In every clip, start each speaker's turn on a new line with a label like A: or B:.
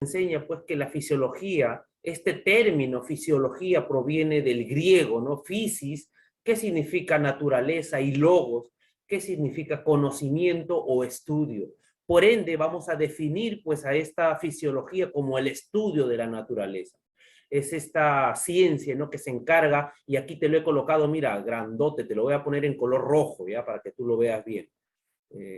A: enseña pues que la fisiología, este término fisiología proviene del griego, ¿no? Physis, que significa naturaleza, y logos, que significa conocimiento o estudio. Por ende, vamos a definir pues a esta fisiología como el estudio de la naturaleza. Es esta ciencia, ¿no? Que se encarga, y aquí te lo he colocado, mira, grandote, te lo voy a poner en color rojo, ¿ya? Para que tú lo veas bien.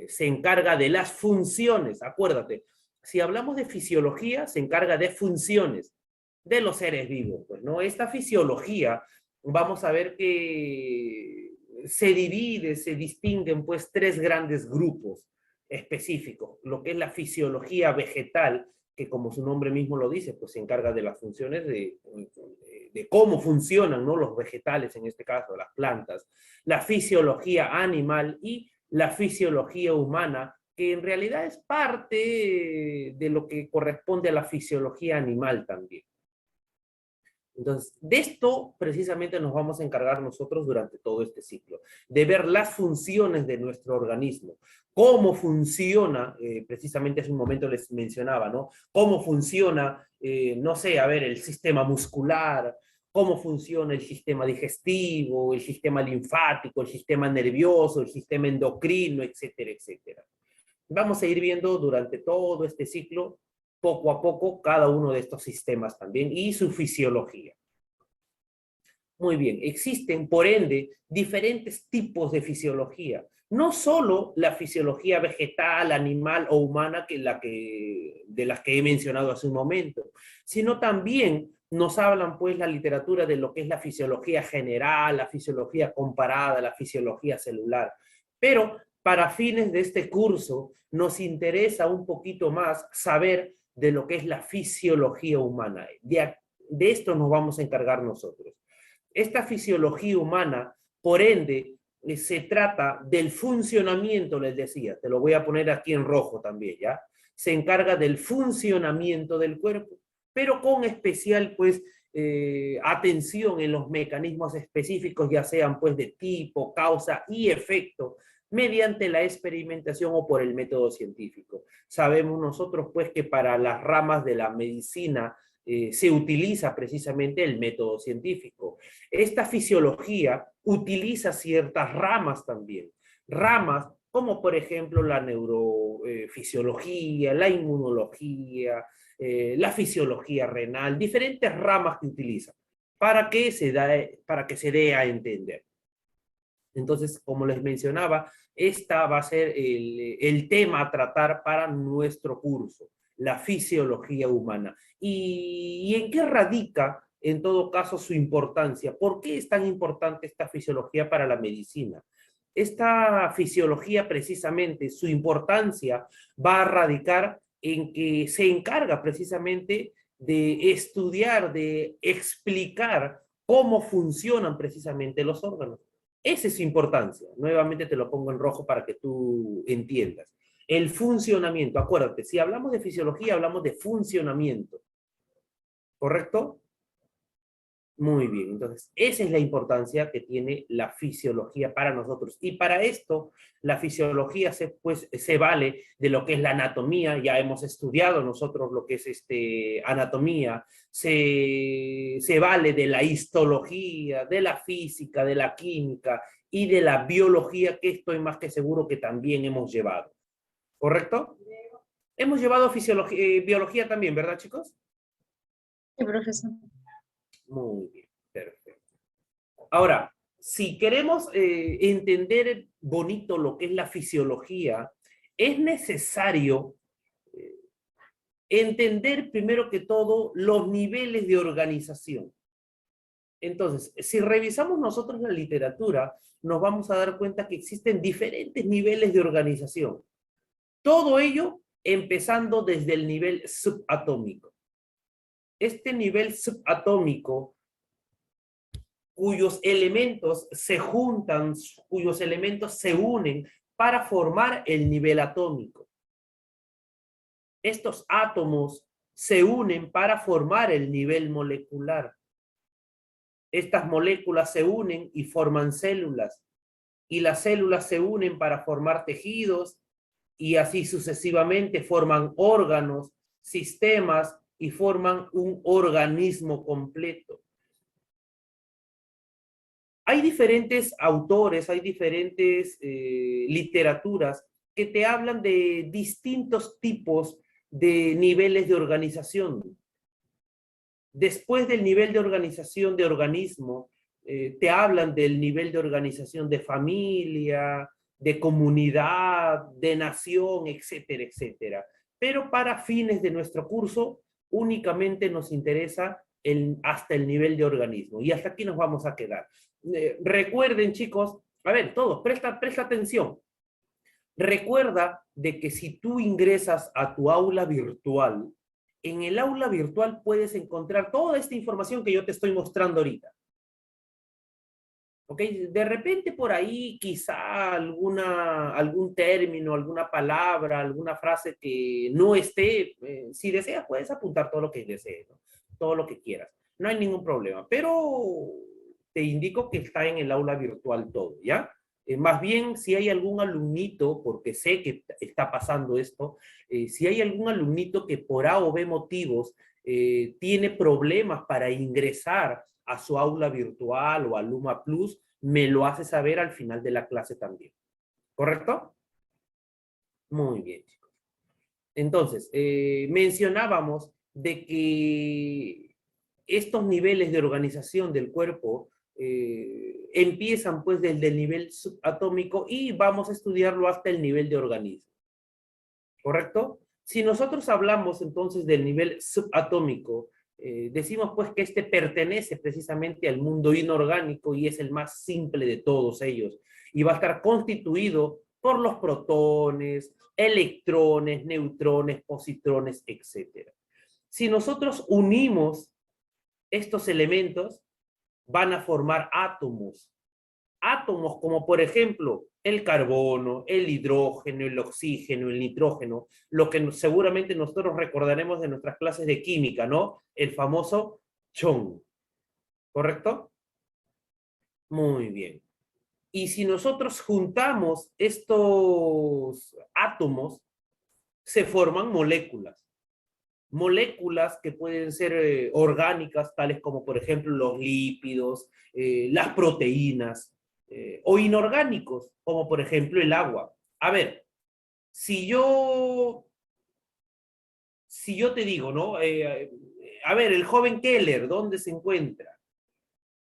A: Se encarga de las funciones, acuérdate, si hablamos de fisiología, se encarga de funciones de los seres vivos, pues, ¿no? Esta fisiología, vamos a ver que se divide, se distinguen, pues, tres grandes grupos específicos, lo que es la fisiología vegetal, que como su nombre mismo lo dice, pues se encarga de las funciones de cómo funcionan, ¿no? Los vegetales, en este caso, las plantas, la fisiología animal y la fisiología humana, que en realidad es parte de lo que corresponde a la fisiología animal también. Entonces, de esto precisamente nos vamos a encargar nosotros durante todo este ciclo, de ver las funciones de nuestro organismo, cómo funciona, precisamente hace un momento les mencionaba, ¿no? Cómo funciona, no sé, a ver, el sistema muscular, cómo funciona el sistema digestivo, el sistema linfático, el sistema nervioso, el sistema endocrino, etcétera, etcétera. Vamos a ir viendo durante todo este ciclo, poco a poco, cada uno de estos sistemas también y su fisiología. Muy bien, existen, por ende, diferentes tipos de fisiología. No solo la fisiología vegetal, animal o humana, de las que he mencionado hace un momento, sino también nos hablan, pues, la literatura de lo que es la fisiología general, la fisiología comparada, la fisiología celular. Pero para fines de este curso, nos interesa un poquito más saber de lo que es la fisiología humana. De esto nos vamos a encargar nosotros. Esta fisiología humana, por ende, se trata del funcionamiento, les decía, te lo voy a poner aquí en rojo también, ¿ya? Se encarga del funcionamiento del cuerpo, pero con especial, pues, atención en los mecanismos específicos, ya sean, pues, de tipo, causa y efecto, mediante la experimentación o por el método científico. Sabemos nosotros, pues, que para las ramas de la medicina se utiliza precisamente el método científico. Esta fisiología utiliza ciertas ramas también. Ramas como, por ejemplo, la neurofisiología, la inmunología, la fisiología renal, diferentes ramas que utiliza para que se dé a entender. Entonces, como les mencionaba, esta va a ser el tema a tratar para nuestro curso, la fisiología humana. ¿Y en qué radica, en todo caso, su importancia? ¿Por qué es tan importante esta fisiología para la medicina? Esta fisiología, precisamente, su importancia va a radicar en que se encarga precisamente de estudiar, de explicar cómo funcionan precisamente los órganos. Esa es su importancia. Nuevamente te lo pongo en rojo para que tú entiendas. El funcionamiento, acuérdate, si hablamos de fisiología, hablamos de funcionamiento. ¿Correcto? Muy bien, entonces esa es la importancia que tiene la fisiología para nosotros. Y para esto, la fisiología se vale de lo que es la anatomía. Ya hemos estudiado nosotros lo que es anatomía. Se vale de la histología, de la física, de la química y de la biología, que estoy más que seguro que también hemos llevado. ¿Correcto? Hemos llevado biología también, ¿verdad, chicos?
B: Sí, profesor.
A: Muy bien, perfecto. Ahora, si queremos entender bonito lo que es la fisiología, es necesario entender primero que todo los niveles de organización. Entonces, si revisamos nosotros la literatura, nos vamos a dar cuenta que existen diferentes niveles de organización. Todo ello empezando desde el nivel subatómico. Este nivel subatómico, cuyos elementos se juntan, cuyos elementos se unen para formar el nivel atómico. Estos átomos se unen para formar el nivel molecular. Estas moléculas se unen y forman células, y las células se unen para formar tejidos, y así sucesivamente forman órganos, sistemas y forman un organismo completo. Hay diferentes autores, hay diferentes literaturas que te hablan de distintos tipos de niveles de organización. Después del nivel de organización de organismo, te hablan del nivel de organización de familia, de comunidad, de nación, etcétera, etcétera. Pero para fines de nuestro curso, únicamente nos interesa hasta el nivel de organismo. Y hasta aquí nos vamos a quedar. Recuerden, chicos, a ver, todos, presta atención. Recuerda de que si tú ingresas a tu aula virtual, en el aula virtual puedes encontrar toda esta información que yo te estoy mostrando ahorita. ¿Ok? De repente por ahí quizá algún término, alguna palabra, alguna frase que no esté, si deseas puedes apuntar todo lo que desees, ¿no? Todo lo que quieras. No hay ningún problema, pero te indico que está en el aula virtual todo, ¿ya? Más bien, si hay algún alumnito, porque sé que está pasando esto, si hay algún alumnito que por A o B motivos tiene problemas para ingresar a su aula virtual o a Luma Plus, me lo hace saber al final de la clase también. ¿Correcto? Muy bien, chicos. Entonces, mencionábamos de que estos niveles de organización del cuerpo empiezan pues desde el nivel subatómico y vamos a estudiarlo hasta el nivel de organismo. ¿Correcto? Si nosotros hablamos entonces del nivel subatómico, decimos pues que este pertenece precisamente al mundo inorgánico y es el más simple de todos ellos. Y va a estar constituido por los protones, electrones, neutrones, positrones, etc. Si nosotros unimos estos elementos, van a formar átomos. Átomos como por ejemplo el carbono, el hidrógeno, el oxígeno, el nitrógeno, lo que seguramente nosotros recordaremos de nuestras clases de química, ¿no? El famoso chon, ¿correcto? Muy bien. Y si nosotros juntamos estos átomos, se forman moléculas. Moléculas que pueden ser orgánicas, tales como por ejemplo los lípidos, las proteínas, o inorgánicos, como por ejemplo el agua. A ver, si yo, si yo te digo, ¿no? A ver, el joven Keller, ¿dónde se encuentra?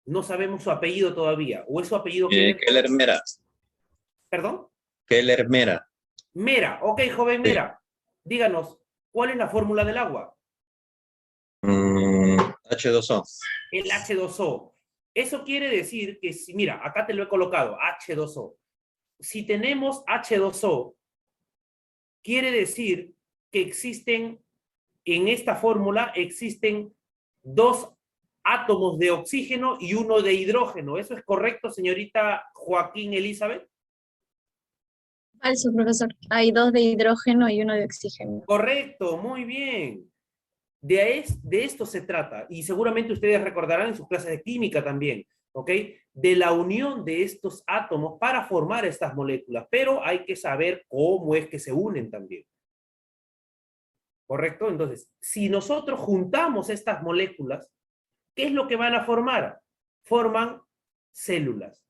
A: No sabemos su apellido todavía. ¿O es su apellido Keller?
C: Keller Mera.
A: ¿Perdón?
C: Keller Mera.
A: Mera. Ok, joven
C: Sí.
A: Mera. Díganos, ¿cuál es la fórmula del agua?
C: H2O.
A: El H2O. Eso quiere decir que si, mira, acá te lo he colocado, H2O. Si tenemos H2O, quiere decir que existen, en esta fórmula, existen dos átomos de oxígeno y uno de hidrógeno. ¿Eso es correcto, señorita Joaquín Elizabeth?
B: Falso, profesor. Hay 2 de hidrógeno y 1 de oxígeno.
A: Correcto, muy bien. De esto se trata, y seguramente ustedes recordarán en sus clases de química también, ¿ok? De la unión de estos átomos para formar estas moléculas, pero hay que saber cómo es que se unen también. ¿Correcto? Entonces, si nosotros juntamos estas moléculas, ¿qué es lo que van a formar? Forman células.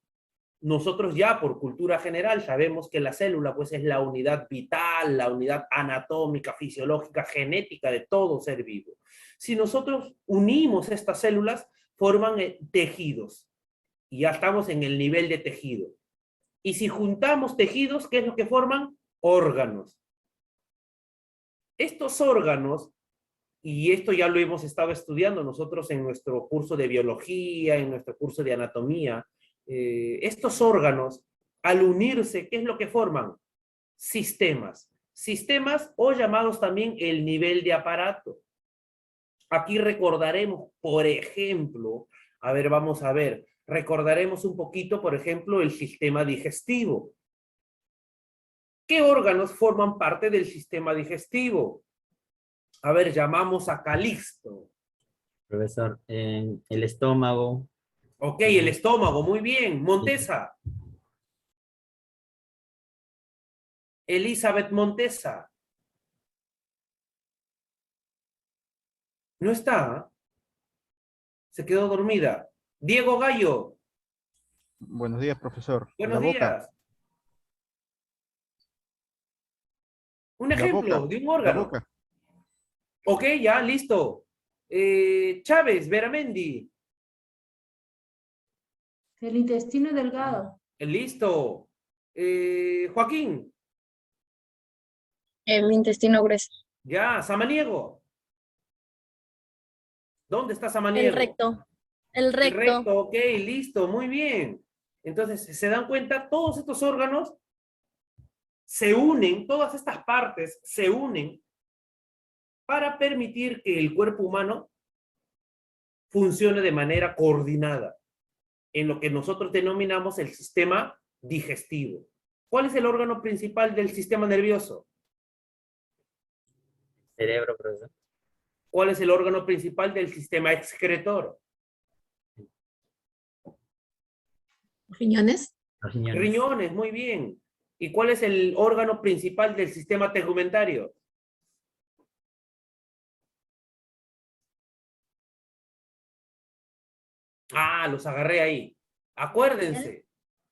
A: Nosotros ya por cultura general sabemos que la célula pues es la unidad vital, la unidad anatómica, fisiológica, genética de todo ser vivo. Si nosotros unimos estas células, forman tejidos. Y ya estamos en el nivel de tejido. Y si juntamos tejidos, ¿qué es lo que forman? Órganos. Estos órganos, y esto ya lo hemos estado estudiando nosotros en nuestro curso de biología, en nuestro curso de anatomía, estos órganos, al unirse, ¿qué es lo que forman? Sistemas. Sistemas o llamados también el nivel de aparato. Aquí recordaremos, por ejemplo, a ver, vamos a ver, recordaremos un poquito, por ejemplo, el sistema digestivo. ¿Qué órganos forman parte del sistema digestivo? A ver, llamamos a Calixto.
D: Profesor, el estómago.
A: Ok, el estómago, muy bien. Montesa. Elizabeth Montesa. No está. Se quedó dormida. Diego Gallo,
E: Buenos días, profesor. La
A: buenos
E: boca,
A: días. Un
E: la boca,
A: ejemplo de un
E: la
A: órgano.
E: boca.
A: Ok, ya, listo. Chávez, Veramendi,
F: El intestino delgado.
A: listo. Joaquín,
B: El intestino grueso.
A: ya. Samaniego. ¿Dónde está
G: El
A: Samaniego?
G: recto. El
A: El
G: recto.
A: recto, ok, listo, muy bien. Entonces, se dan cuenta, todos estos órganos se unen, todas estas partes se unen para permitir que el cuerpo humano funcione de manera coordinada en lo que nosotros denominamos el sistema digestivo. ¿Cuál es el órgano principal del sistema nervioso?
D: Cerebro, profesor.
A: ¿Cuál es el órgano principal del sistema excretor?
F: ¿Riñones?
D: Los riñones.
A: Riñones, muy bien. ¿Y cuál es el órgano principal del sistema tegumentario? Ah, los agarré ahí. Acuérdense,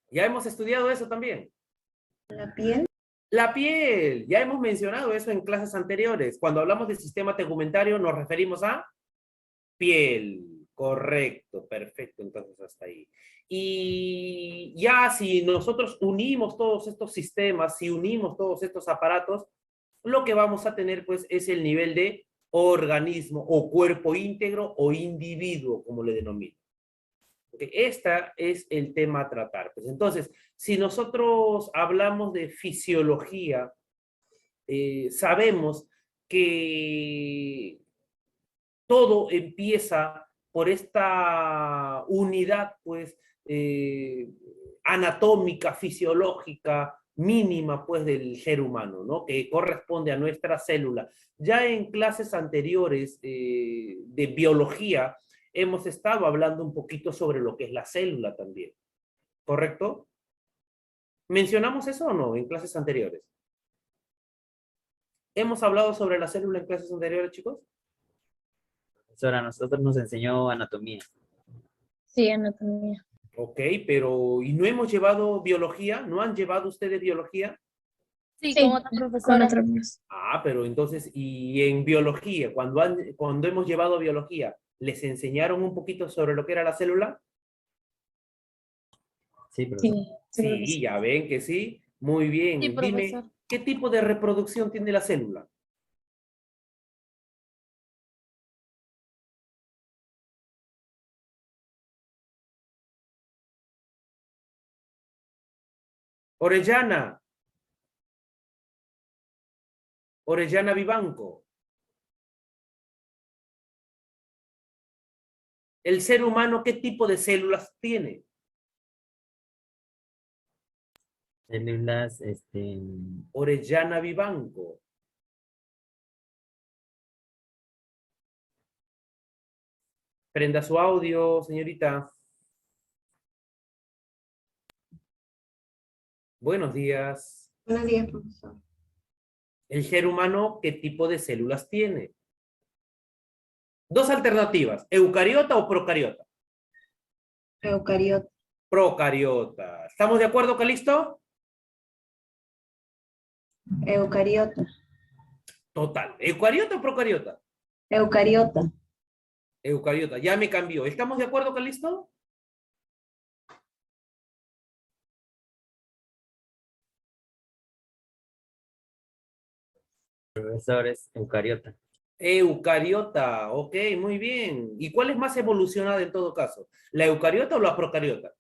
A: ya hemos estudiado eso también.
F: ¿La piel?
A: La piel, ya hemos mencionado eso en clases anteriores. Cuando hablamos del sistema tegumentario nos referimos a piel. Correcto, perfecto, entonces hasta ahí. Y ya si nosotros unimos todos estos sistemas, si unimos todos estos aparatos, lo que vamos a tener pues es el nivel de organismo o cuerpo íntegro o individuo, como le denomino. Okay, este es el tema a tratar. Pues entonces, si nosotros hablamos de fisiología, sabemos que todo empieza por esta unidad, pues, anatómica, fisiológica, mínima, pues, del ser humano, ¿no? Que corresponde a nuestra célula. Ya en clases anteriores de biología, hemos estado hablando un poquito sobre lo que es la célula también, ¿correcto? ¿Mencionamos eso o no en clases anteriores? ¿Hemos hablado sobre la célula en clases anteriores, chicos?
D: Profesor, a nosotros nos enseñó anatomía.
B: Sí, anatomía.
A: Ok, pero ¿y no hemos llevado biología? ¿No han llevado ustedes biología?
G: Sí,
B: Sí,
G: con otra
B: con
G: profesora.
B: otro profesor.
A: Ah, pero entonces, y en biología, cuando hemos llevado biología, ¿les enseñaron un poquito sobre lo que era la célula?
D: Sí, profesor.
B: Sí, sí, profesor.
A: Sí, ya ven que sí. Muy bien.
G: Sí,
A: Dime,
G: profesor.
A: ¿qué tipo de reproducción tiene la célula? Orellana. Orellana Vivanco. ¿El ser humano qué tipo de células tiene?
D: Células,
A: Orellana Vivanco. Prenda su audio, señorita. Buenos días.
F: Buenos días, profesor.
A: ¿El ser humano qué tipo de células tiene? Dos alternativas, eucariota o procariota.
F: Eucariota.
A: Procariota. ¿Estamos de acuerdo, Calisto?
F: Eucariota.
A: Total. ¿Eucariota o procariota?
F: Eucariota.
A: Eucariota. Ya me cambió. ¿Estamos de acuerdo, Calisto?
D: profesor es eucariota.
A: Eucariota. Ok, muy bien. ¿Y cuál es más evolucionada en todo caso? ¿La eucariota o la procariota?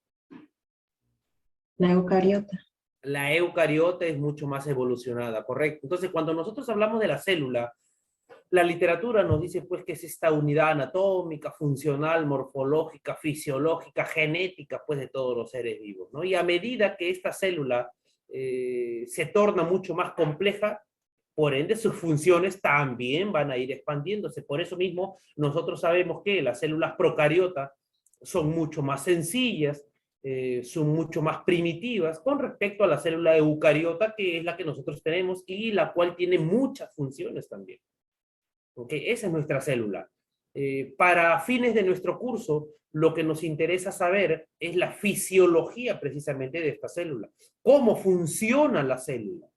F: La eucariota.
A: La eucariota es mucho más evolucionada, correcto. Entonces, cuando nosotros hablamos de la célula, la literatura nos dice pues que es esta unidad anatómica, funcional, morfológica, fisiológica, genética, pues de todos los seres vivos, ¿no? Y a medida que esta célula se torna mucho más compleja, por ende sus funciones también van a ir expandiéndose. Por eso mismo nosotros sabemos que las células procariotas son mucho más sencillas, son mucho más primitivas con respecto a la célula eucariota, que es la que nosotros tenemos y la cual tiene muchas funciones también. ¿Okay? Esa es nuestra célula. Para fines de nuestro curso, lo que nos interesa saber es la fisiología precisamente de esta célula. ¿Cómo funciona la célula?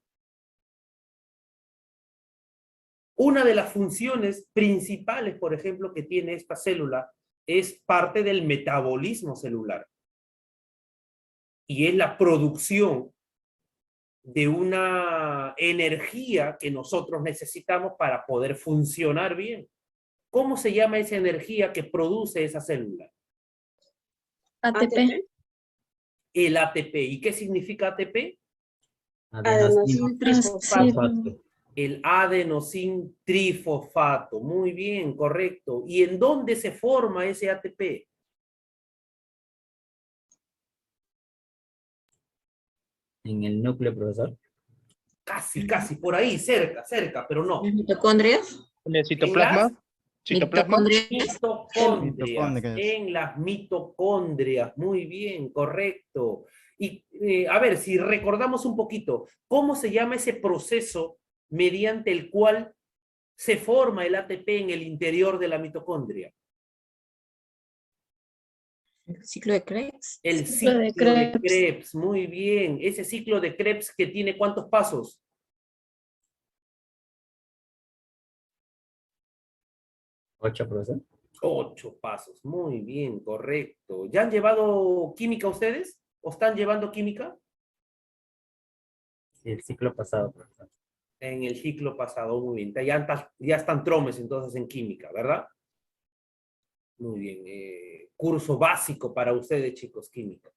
A: Una de las funciones principales, por ejemplo, que tiene esta célula es parte del metabolismo celular. Y es la producción de una energía que nosotros necesitamos para poder funcionar bien. ¿Cómo se llama esa energía que produce esa célula?
B: ATP.
A: El ATP. ¿Y qué significa ATP?
D: Adenosina trifosfato.
A: El adenosín trifosfato. Muy bien, correcto. ¿Y en dónde se forma ese ATP?
D: En el núcleo, profesor.
A: Casi, por ahí, cerca, pero no.
F: ¿Mitocondrias?
G: ¿En el citoplasma? ¿Citoplasma?
A: Mitocondrias,
E: Mitocondrias.
A: en las mitocondrias, muy bien, correcto. Y a ver, si recordamos un poquito, ¿cómo se llama ese proceso mediante el cual se forma el ATP en el interior de la mitocondria?
F: El ciclo de Krebs.
A: El
B: Ciclo
A: ciclo
B: de
A: de
B: Krebs.
A: Krebs, muy bien. Ese ciclo de Krebs que tiene ¿cuántos pasos?
D: 8, profesor.
A: 8 pasos, muy bien, correcto. ¿Ya han llevado química ustedes? ¿O están llevando química?
D: Sí, el ciclo pasado, profesor.
A: En el ciclo pasado, muy bien. Ya están tromes entonces en química, ¿verdad? Muy bien. Curso básico para ustedes, chicos, química.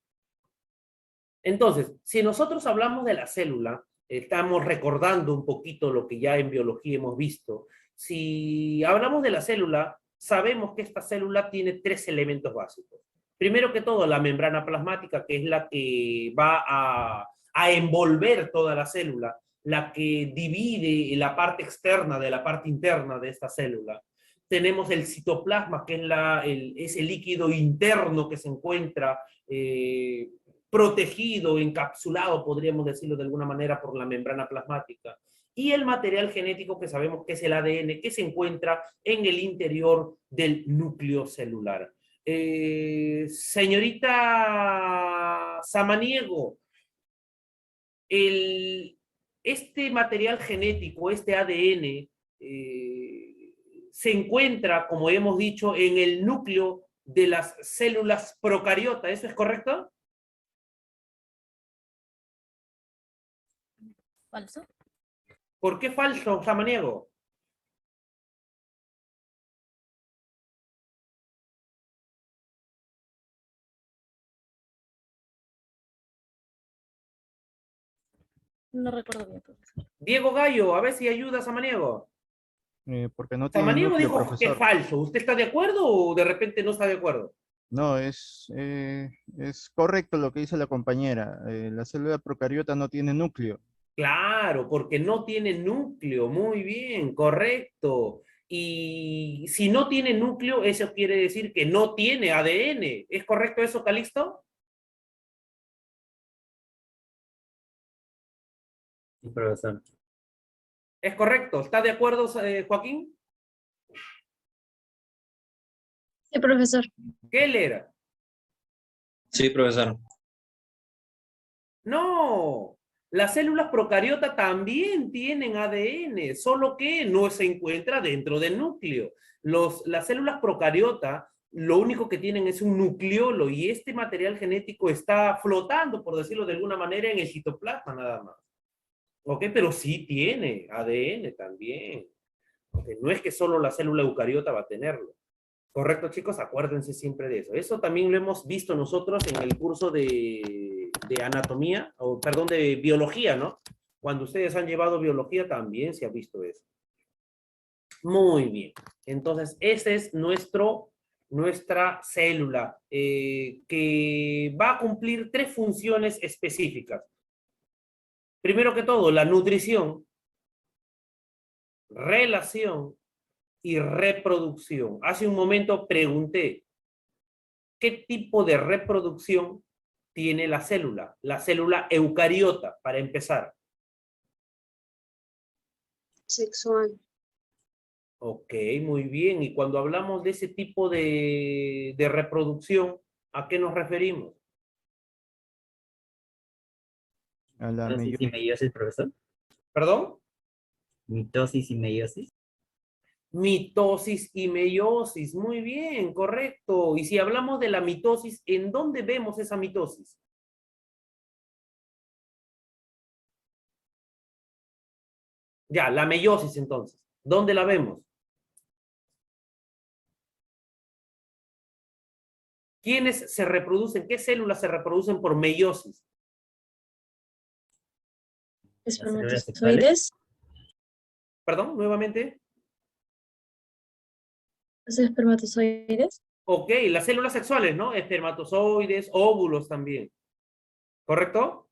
A: Entonces, si nosotros hablamos de la célula, estamos recordando un poquito lo que ya en biología hemos visto. Si hablamos de la célula, sabemos que esta célula tiene 3 elementos básicos. Primero que todo, la membrana plasmática, que es la que va a envolver toda la célula, la que divide la parte externa de la parte interna de esta célula. Tenemos el citoplasma, que es el líquido interno que se encuentra protegido, encapsulado, podríamos decirlo de alguna manera, por la membrana plasmática. Y el material genético que sabemos que es el ADN, que se encuentra en el interior del núcleo celular. Señorita Samaniego, este material genético, este ADN, se encuentra, como hemos dicho, en el núcleo de las células procariota. ¿Eso es correcto?
B: Falso.
A: ¿Por qué falso, Samaniego?
B: No recuerdo bien, profesor.
A: Diego Gallo, a ver si ayuda a Samaniego.
E: Porque no tiene
A: Samaniego
E: núcleo,
A: dijo que es
E: profesor.
A: falso. ¿Usted está de acuerdo o de repente no está de acuerdo?
E: No, es correcto lo que dice la compañera. La célula procariota no tiene núcleo.
A: Claro, porque no tiene núcleo. Muy bien, correcto. Y si no tiene núcleo, eso quiere decir que no tiene ADN. ¿Es correcto eso, Calixto?
D: Sí, profesor.
A: ¿Es correcto? ¿Está de acuerdo, Joaquín?
B: Sí, profesor.
A: Keller.
C: Sí, profesor.
A: No, las células procariota también tienen ADN, solo que no se encuentra dentro del núcleo. Las células procariota lo único que tienen es un nucleolo y este material genético está flotando, por decirlo de alguna manera, en el citoplasma nada más. ¿Ok? Pero sí tiene ADN también. ¿Ok? No es que solo la célula eucariota va a tenerlo. Correcto, chicos, acuérdense siempre de eso. Eso también lo hemos visto nosotros en el curso de anatomía, o perdón, de biología, ¿no? Cuando ustedes han llevado biología también se ha visto eso. Muy bien. Entonces, esa es nuestra célula, que va a cumplir 3 funciones específicas. Primero que todo, la nutrición, relación y reproducción. Hace un momento pregunté, ¿qué tipo de reproducción tiene la célula? La célula eucariota, para empezar.
F: Sexual.
A: Ok, muy bien. Y cuando hablamos de ese tipo de reproducción, ¿a qué nos referimos?
E: A la
D: Mitosis y meiosis, profesor.
A: ¿Perdón?
D: Mitosis y meiosis.
A: Mitosis y meiosis. Muy bien, correcto. Y si hablamos de la mitosis, ¿en dónde vemos esa mitosis? Ya, la meiosis entonces. ¿Dónde la vemos? ¿Quiénes se reproducen? ¿Qué células se reproducen por meiosis?
D: células sexuales.
B: Espermatozoides.
A: Perdón, nuevamente.
B: Los espermatozoides.
A: Ok, las células sexuales, ¿no? Espermatozoides, óvulos también. ¿Correcto?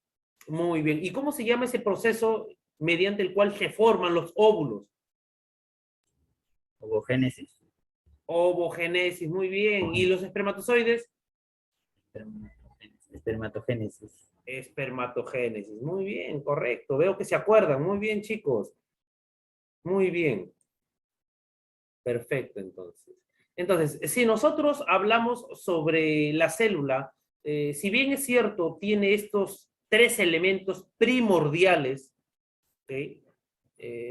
A: Muy bien. ¿Y cómo se llama ese proceso mediante el cual se forman los óvulos?
D: Ovogénesis.
A: Ovogenesis, muy bien. ¿Y los espermatozoides?
D: Espermatogénesis.
A: Espermatogénesis, muy bien, correcto. Veo que se acuerdan, muy bien, chicos. Muy bien. Perfecto, entonces. Entonces, si nosotros hablamos sobre la célula, si bien es cierto, tiene estos tres elementos primordiales, ¿ok?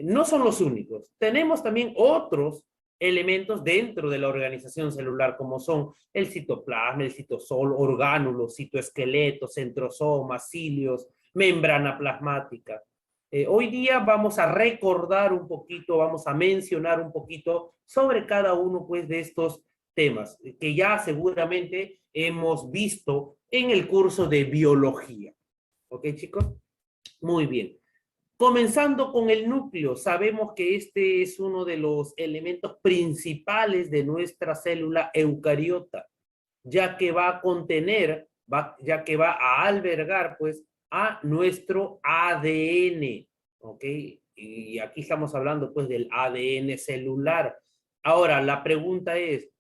A: No son los únicos. Tenemos también otros elementos dentro de la organización celular, como son el citoplasma, el citosol, orgánulos, citoesqueleto, centrosoma, cilios, membrana plasmática. Hoy día vamos a recordar un poquito, vamos a mencionar un poquito sobre cada uno pues, de estos temas que ya seguramente hemos visto en el curso de biología. ¿Ok, chicos? Muy bien. Comenzando con el núcleo, sabemos que este es uno de los elementos principales de nuestra célula eucariota, ya que va a contener, ya que va a albergar, pues, a nuestro ADN, ¿ok? Y aquí estamos hablando, pues, del ADN celular. Ahora, la pregunta es,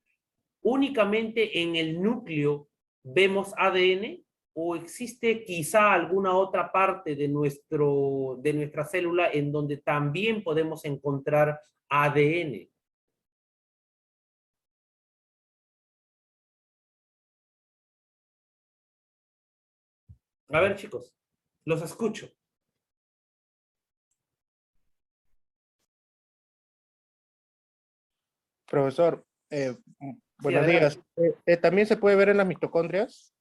A: ¿únicamente en el núcleo vemos ADN? ¿O existe quizá alguna otra parte de nuestra célula en donde también podemos encontrar ADN? A ver, chicos, los escucho.
G: Profesor, buenos
A: adelante.
G: días. ¿También se puede ver en las mitocondrias?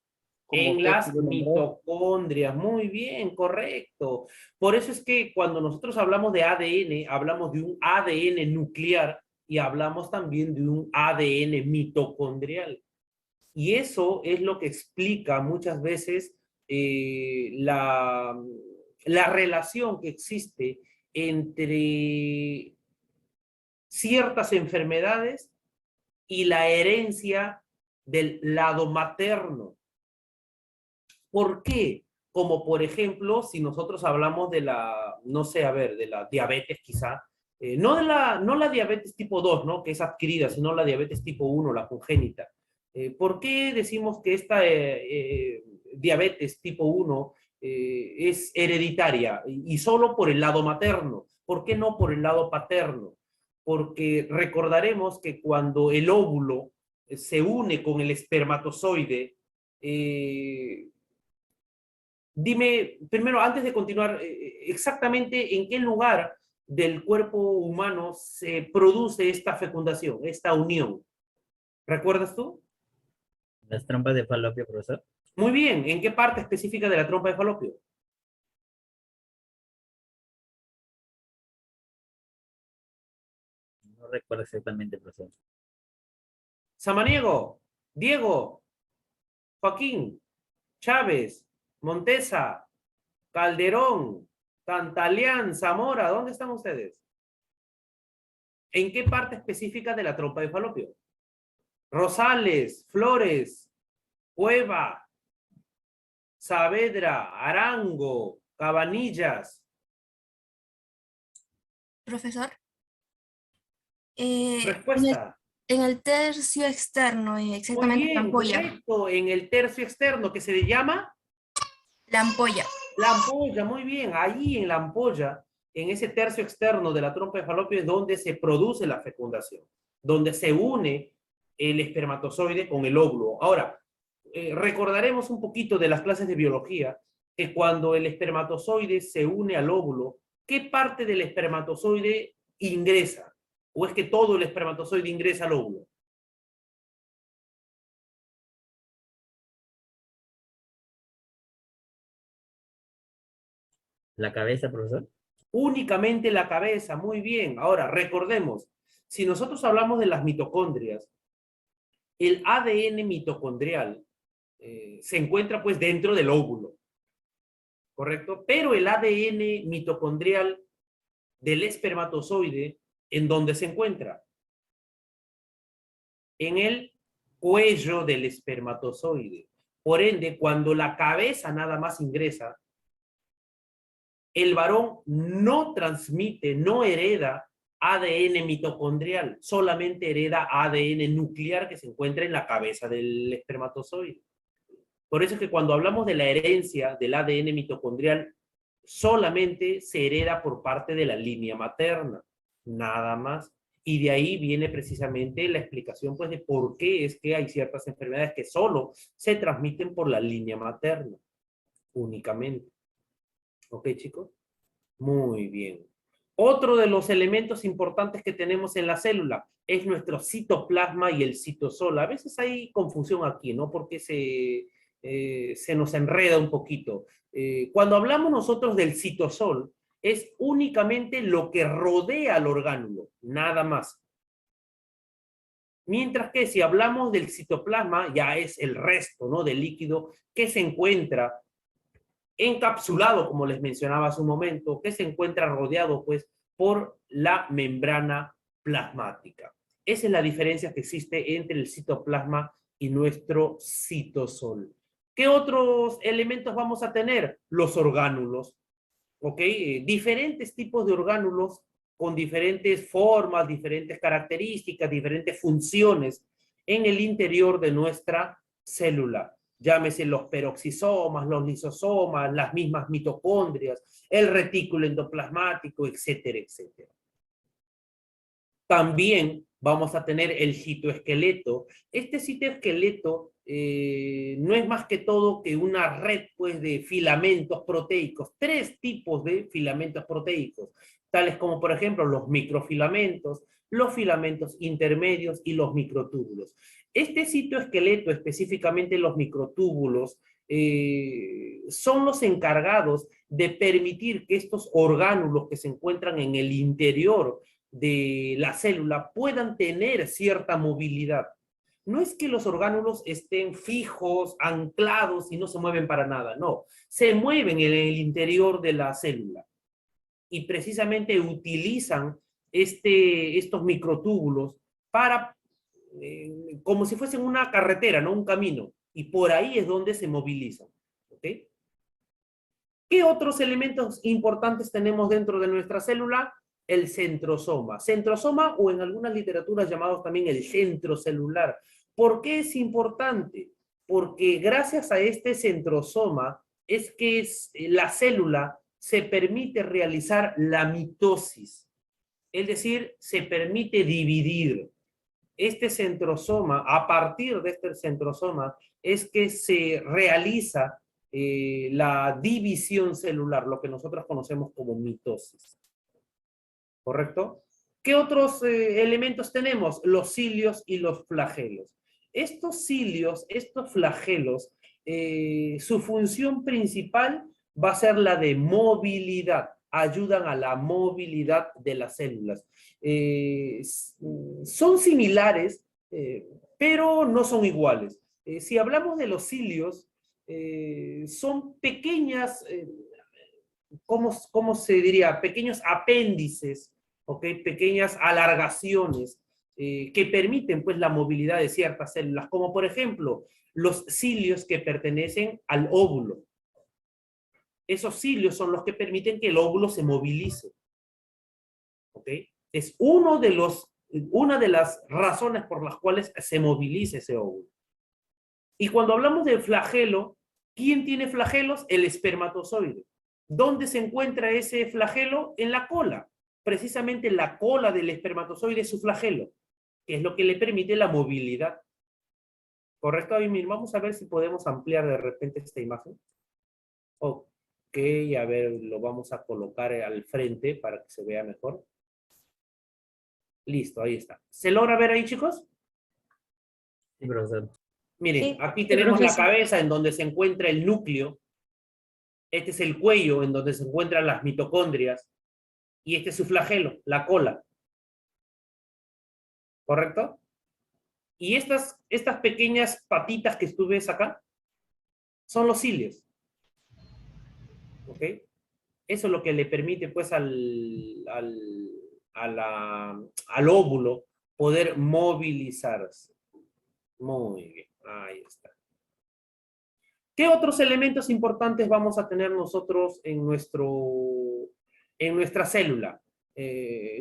G: Como
A: En
G: usted
A: las
G: lo nombró.
A: mitocondrias, muy bien, correcto. Por eso es que cuando nosotros hablamos de ADN, hablamos de un ADN nuclear y hablamos también de un ADN mitocondrial. Y eso es lo que explica muchas veces la relación que existe entre ciertas enfermedades y la herencia del lado materno. ¿Por qué? Como por ejemplo, si nosotros hablamos de la, no sé, a ver, de la diabetes quizá, no la diabetes tipo 2, ¿no? Que es adquirida, sino la diabetes tipo 1, la congénita. ¿Por qué decimos que esta diabetes tipo 1 es hereditaria y solo por el lado materno? ¿Por qué no por el lado paterno? Porque recordaremos que cuando el óvulo se une con el espermatozoide, dime, primero, antes de continuar, exactamente en qué lugar del cuerpo humano se produce esta fecundación, esta unión. ¿Recuerdas tú?
D: Las trompas de falopio, profesor.
A: Muy bien, ¿en qué parte específica de la trompa de falopio?
D: No recuerdo exactamente, profesor.
A: Samaniego, Diego, Joaquín, Chávez, Montesa, Calderón, Tantalián, Zamora, ¿dónde están ustedes? ¿En qué parte específica de la trompa de falopio? Rosales, Flores, Cueva, Saavedra, Arango, Cabanillas.
H: Profesor,
A: Respuesta.
H: en el tercio externo,
A: Muy
H: exactamente la
A: bien,
H: ampolla.
A: correcto. En el tercio externo, que se le llama
H: La ampolla.
A: la ampolla. Muy bien, ahí en la ampolla en ese tercio externo de la trompa de Falopio es donde se produce la fecundación, donde se une el espermatozoide con el óvulo. Ahora, recordaremos un poquito de las clases de biología, que cuando el espermatozoide se une al óvulo, ¿qué parte del espermatozoide ingresa? ¿O es que todo el espermatozoide ingresa al óvulo?
D: La cabeza, profesor.
A: Únicamente la cabeza, muy bien. Ahora, recordemos, si nosotros hablamos de las mitocondrias, el ADN mitocondrial se encuentra pues dentro del óvulo, ¿correcto? Pero el ADN mitocondrial del espermatozoide, ¿en dónde se encuentra? En el cuello del espermatozoide. Por ende, cuando la cabeza nada más ingresa, el varón no transmite, no hereda ADN mitocondrial, solamente hereda ADN nuclear que se encuentra en la cabeza del espermatozoide. Por eso es que cuando hablamos de la herencia del ADN mitocondrial, solamente se hereda por parte de la línea materna, nada más. Y de ahí viene precisamente la explicación pues, de por qué es que hay ciertas enfermedades que solo se transmiten por la línea materna, únicamente. ¿Ok, chicos? Muy bien. Otro de los elementos importantes que tenemos en la célula es nuestro citoplasma y el citosol. A veces hay confusión aquí, ¿no? Porque se nos enreda un poquito. Cuando hablamos nosotros del citosol, es únicamente lo que rodea al orgánulo, nada más. Mientras que si hablamos del citoplasma, ya es el resto, ¿no? Del líquido que se encuentra encapsulado, como les mencionaba hace un momento, que se encuentra rodeado, pues, por la membrana plasmática. Esa es la diferencia que existe entre el citoplasma y nuestro citosol. ¿Qué otros elementos vamos a tener? Los orgánulos, ¿ok? Diferentes tipos de orgánulos con diferentes formas, diferentes características, diferentes funciones en el interior de nuestra célula. Llámese los peroxisomas, los lisosomas, las mismas mitocondrias, el retículo endoplasmático, etcétera, etcétera. También vamos a tener el citoesqueleto. Este citoesqueleto no es más que todo que una red pues, de filamentos proteicos, 3 tipos de filamentos proteicos, tales como por ejemplo los microfilamentos, los filamentos intermedios y los microtúbulos. Este citoesqueleto, específicamente los microtúbulos, son los encargados de permitir que estos orgánulos que se encuentran en el interior de la célula puedan tener cierta movilidad. No es que los orgánulos estén fijos, anclados y no se mueven para nada, no. Se mueven en el interior de la célula y precisamente utilizan estos microtúbulos para, como si fuesen una carretera, ¿no? Un camino, y por ahí es donde se movilizan. ¿Ok? ¿Qué otros elementos importantes tenemos dentro de nuestra célula? El centrosoma. Centrosoma, o en algunas literaturas llamados también el centro celular. ¿Por qué es importante? Porque gracias a este centrosoma es que la célula se permite realizar la mitosis. Es decir, se permite dividir. Este centrosoma, a partir de este centrosoma, es que se realiza la división celular, lo que nosotros conocemos como mitosis. ¿Correcto? ¿Qué otros elementos tenemos? Los cilios y los flagelos. Estos cilios, estos flagelos, su función principal va a ser la de movilidad. Ayudan a la movilidad de las células. Son similares, pero no son iguales. Si hablamos de los cilios, son pequeñas, ¿cómo se diría? Pequeños apéndices, ¿okay? Pequeñas alargaciones que permiten pues, la movilidad de ciertas células, como por ejemplo los cilios que pertenecen al óvulo. Esos cilios son los que permiten que el óvulo se movilice. ¿Ok? Es una de las razones por las cuales se moviliza ese óvulo. Y cuando hablamos del flagelo, ¿quién tiene flagelos? El espermatozoide. ¿Dónde se encuentra ese flagelo? En la cola. Precisamente la cola del espermatozoide es su flagelo, que es lo que le permite la movilidad. ¿Correcto, Avimir? Vamos a ver si podemos ampliar de repente esta imagen. Ok, a ver, lo vamos a colocar al frente para que se vea mejor. Listo, ahí está. ¿Se logra ver ahí, chicos?
D: Sí, profesor.
A: Miren,
F: Sí,
A: aquí
B: sí,
A: tenemos la
B: profesor.
A: cabeza en donde se encuentra el núcleo. Este es el cuello en donde se encuentran las mitocondrias. Y este es su flagelo, la cola. ¿Correcto? Y estas pequeñas patitas que tú ves acá son los cilios. ¿Ok? Eso es lo que le permite pues al óvulo poder movilizarse. Muy bien, ahí está. ¿Qué otros elementos importantes vamos a tener nosotros en nuestra célula?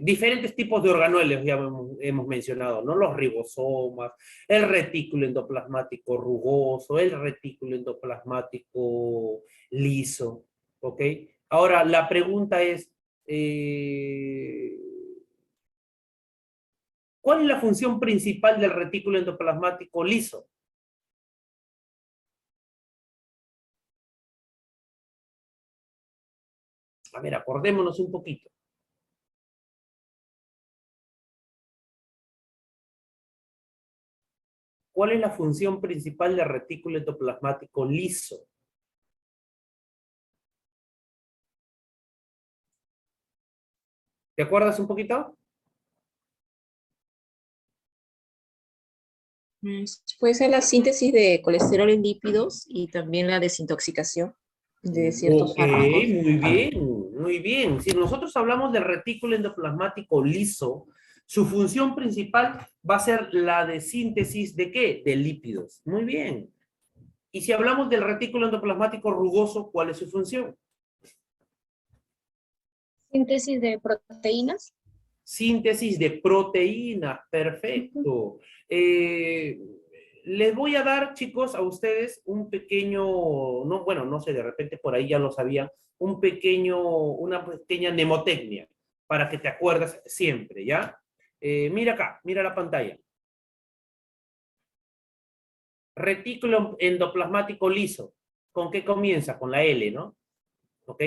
A: Diferentes tipos de organelos ya hemos mencionado, ¿no? Los ribosomas, el retículo endoplasmático rugoso, el retículo endoplasmático liso, ¿ok? Ahora, la pregunta es, ¿cuál es la función principal del retículo endoplasmático liso? A ver, acordémonos un poquito. ¿Cuál es la función principal del retículo endoplasmático liso? ¿Te acuerdas un poquito?
F: Puede ser la síntesis de colesterol en lípidos y también la desintoxicación de ciertos
A: Ok,
F: fármacos.
A: muy bien, muy bien. Si nosotros hablamos del retículo endoplasmático liso, su función principal va a ser la de síntesis ¿de qué? De lípidos. Muy bien. Y si hablamos del retículo endoplasmático rugoso, ¿cuál es su función?
B: Síntesis de proteínas.
A: Síntesis de proteínas, perfecto. Les voy a dar, chicos, a ustedes un pequeño, no, bueno, no sé, de repente por ahí ya lo sabían, una pequeña mnemotecnia, para que te acuerdes siempre, ¿ya? Mira acá, mira la pantalla. Retículo endoplasmático liso. ¿Con qué comienza? Con la L, ¿no? ¿Ok?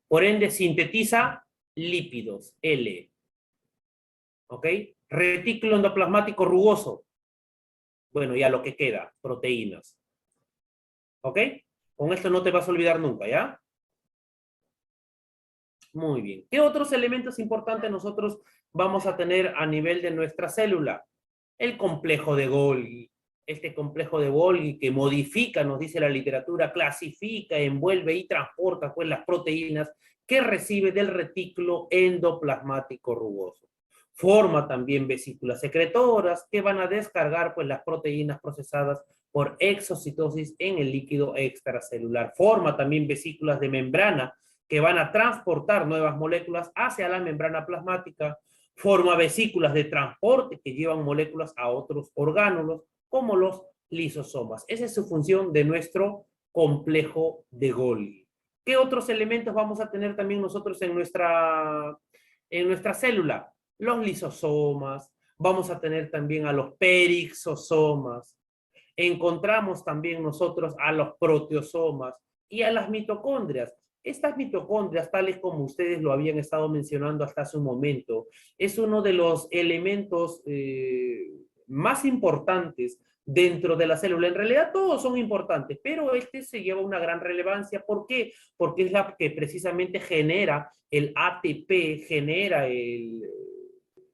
A: Por ende, sintetiza lípidos, L. ¿Ok? Retículo endoplasmático rugoso. Bueno, ya lo que queda, proteínas. ¿Ok? Con esto no te vas a olvidar nunca, ¿ya? Muy bien. ¿Qué otros elementos importantes nosotros vamos a tener a nivel de nuestra célula? El complejo de Golgi. Este complejo de Golgi que modifica, nos dice la literatura, clasifica, envuelve y transporta pues las proteínas que recibe del retículo endoplasmático rugoso. Forma también vesículas secretoras que van a descargar pues las proteínas procesadas por exocitosis en el líquido extracelular. Forma también vesículas de membrana que van a transportar nuevas moléculas hacia la membrana plasmática. Forma vesículas de transporte que llevan moléculas a otros orgánulos, como los lisosomas. Esa es su función de nuestro complejo de Golgi. ¿Qué otros elementos vamos a tener también nosotros en nuestra célula? Los lisosomas, vamos a tener también a los perixosomas, encontramos también nosotros a los proteosomas y a las mitocondrias. Estas mitocondrias, tales como ustedes lo habían estado mencionando hasta hace un momento, es uno de los elementos más importantes dentro de la célula. En realidad todos son importantes, pero este se lleva una gran relevancia. ¿Por qué? Porque es la que precisamente genera el ATP, genera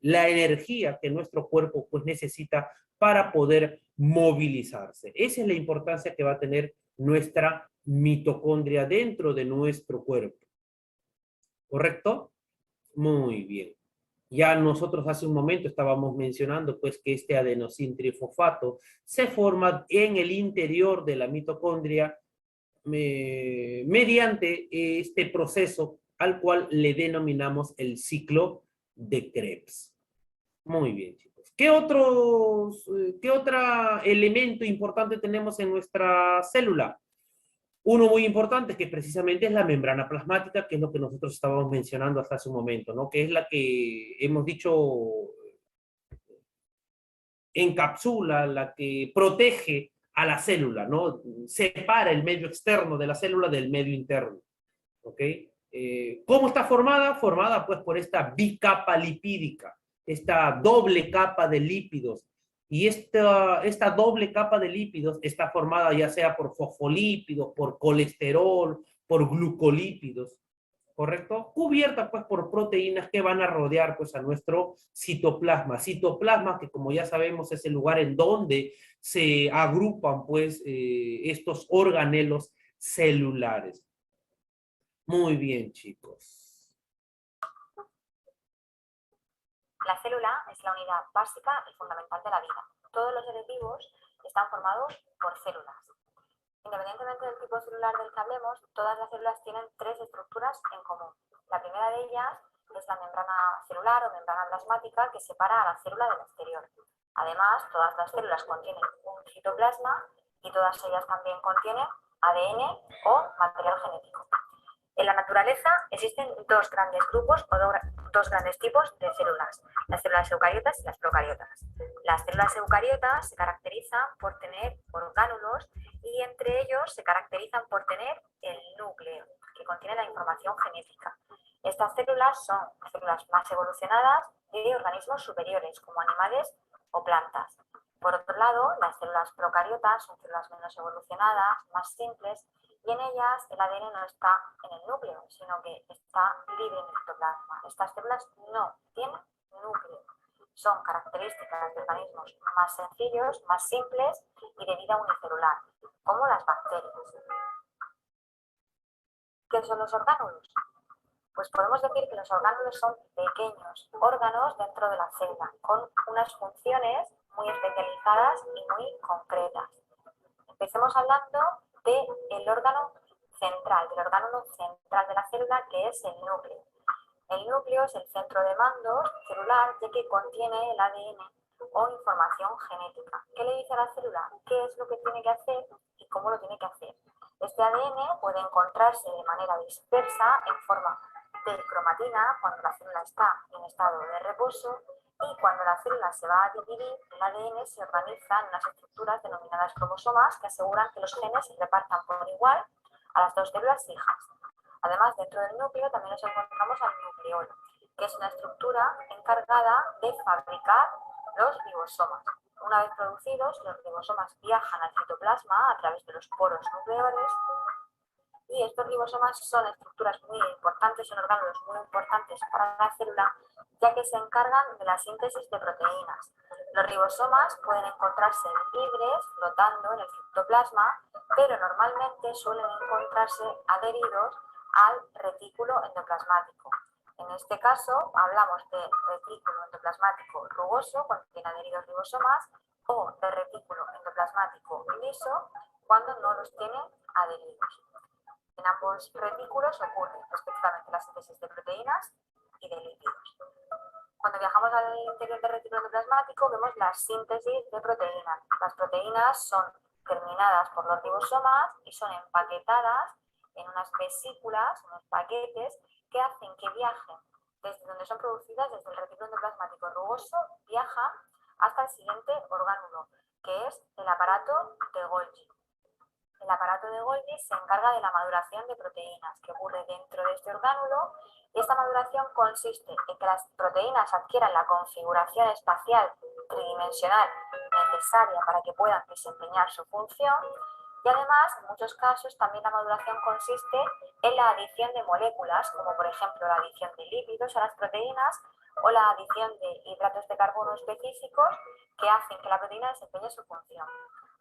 A: la energía que nuestro cuerpo pues necesita para poder movilizarse. Esa es la importancia que va a tener nuestra mitocondria dentro de nuestro cuerpo. ¿Correcto? Muy bien. Ya nosotros hace un momento estábamos mencionando pues que este adenosín trifosfato se forma en el interior de la mitocondria mediante este proceso al cual le denominamos el ciclo de Krebs. Muy bien, chicos. ¿Qué otro elemento importante tenemos en nuestra célula? Uno muy importante que precisamente es la membrana plasmática, que es lo que nosotros estábamos mencionando hasta hace un momento, ¿no? Que es la que hemos dicho encapsula, la que protege a la célula, ¿no? Separa el medio externo de la célula del medio interno, ¿ok? ¿Cómo está formada? Formada pues por esta bicapa lipídica, esta doble capa de lípidos. Y esta doble capa de lípidos está formada ya sea por fosfolípidos, por colesterol, por glucolípidos, ¿correcto? Cubierta pues por proteínas que van a rodear pues a nuestro citoplasma. Citoplasma que como ya sabemos es el lugar en donde se agrupan pues estos organelos celulares. Muy bien, chicos.
I: La célula es la unidad básica y fundamental de la vida. Todos los seres vivos están formados por células. Independientemente del tipo celular del que hablemos, todas las células tienen tres estructuras en común. La primera de ellas es la membrana celular o membrana plasmática que separa a la célula del exterior. Además, todas las células contienen un citoplasma y todas ellas también contienen ADN o material genético. En la naturaleza existen dos grandes grupos o dos grandes tipos de células, las células eucariotas y las procariotas. Las células eucariotas se caracterizan por tener orgánulos y entre ellos se caracterizan por tener el núcleo, que contiene la información genética. Estas células son células más evolucionadas de organismos superiores, como animales o plantas. Por otro lado, las células procariotas son células menos evolucionadas, más simples, y en ellas el ADN no está en el núcleo, sino que está libre en el citoplasma. Estas células no tienen núcleo. Son características de organismos más sencillos, más simples y de vida unicelular, como las bacterias. ¿Qué son los orgánulos? Pues podemos decir que los orgánulos son pequeños órganos dentro de la célula, con unas funciones muy especializadas y muy concretas. Empecemos hablando del órgano central, del órgano central de la célula, que es el núcleo. El núcleo es el centro de mando celular, ya que contiene el ADN o información genética. ¿Qué le dice a la célula? ¿Qué es lo que tiene que hacer y cómo lo tiene que hacer? Este ADN puede encontrarse de manera dispersa en forma de cromatina cuando la célula está en estado de reposo, y cuando la célula se va a dividir, el ADN se organiza en unas estructuras denominadas cromosomas que aseguran que los genes se repartan por igual a las dos células hijas. Además, dentro del núcleo también nos encontramos al nucleolo, que es una estructura encargada de fabricar los ribosomas. Una vez producidos, los ribosomas viajan al citoplasma a través de los poros nucleares, y estos ribosomas son estructuras muy importantes, son orgánulos muy importantes para la célula, ya que se encargan de la síntesis de proteínas. Los ribosomas pueden encontrarse libres, flotando en el citoplasma, pero normalmente suelen encontrarse adheridos al retículo endoplasmático. En este caso, hablamos de retículo endoplasmático rugoso, cuando tiene adheridos ribosomas, o de retículo endoplasmático liso, cuando no los tiene adheridos. En ambos retículos ocurre respectivamente la síntesis de proteínas y de lípidos. Cuando viajamos al interior del retículo endoplasmático vemos la síntesis de proteínas. Las proteínas son terminadas por los ribosomas y son empaquetadas en unas vesículas, unos paquetes, que hacen que viajen desde donde son producidas, desde el retículo endoplasmático rugoso, viajan hasta el siguiente orgánulo, que es el aparato de Golgi. El aparato de Golgi se encarga de la maduración de proteínas que ocurre dentro de este orgánulo, y esta maduración consiste en que las proteínas adquieran la configuración espacial tridimensional necesaria para que puedan desempeñar su función, y además, en muchos casos, también la maduración consiste en la adición de moléculas, como por ejemplo la adición de lípidos a las proteínas o la adición de hidratos de carbono específicos que hacen que la proteína desempeñe su función.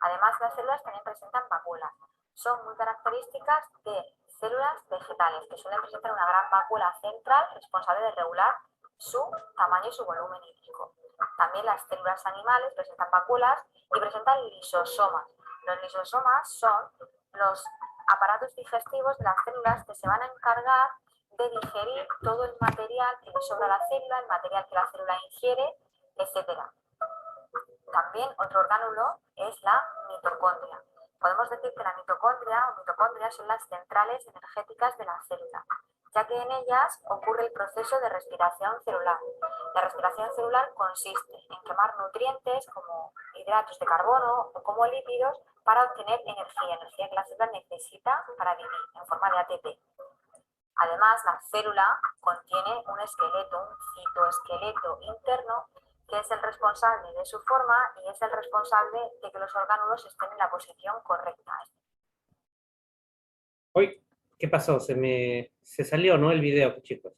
I: Además, las células también presentan vacuolas. Son muy características de células vegetales, que suelen presentar una gran vacuola central responsable de regular su tamaño y su volumen hídrico. También las células animales presentan vacuolas y presentan lisosomas. Los lisosomas son los aparatos digestivos de las células que se van a encargar de digerir todo el material que le sobra a la célula, el material que la célula ingiere, etc. También otro orgánulo es la mitocondria, Podemos decir que la mitocondria o mitocondrias son las centrales energéticas de la célula, ya que en ellas ocurre el proceso de respiración celular. La respiración celular consiste en quemar nutrientes como hidratos de carbono o como lípidos para obtener energía que la célula necesita para vivir en forma de ATP. Además, la célula contiene un esqueleto, un citoesqueleto interno, que es el responsable de su forma y es el responsable de que los orgánulos estén en la posición correcta.
A: Uy, ¿qué pasó? Se salió, ¿no? El video, chicos.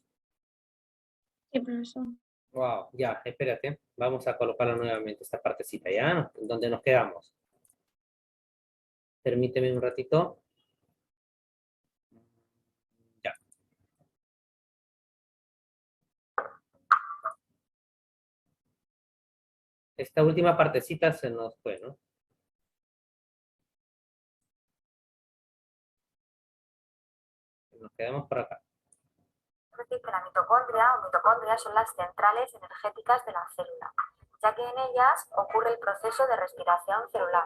B: Sí, profesor.
A: Wow, ya, espérate. Vamos a colocarlo nuevamente, esta partecita, ¿ya? Donde nos quedamos. Permíteme un ratito. Ya. Esta última partecita se nos fue, ¿no? Nos quedamos por acá.
I: Es decir, que la mitocondria o mitocondrias son las centrales energéticas de la célula, ya que en ellas ocurre el proceso de respiración celular.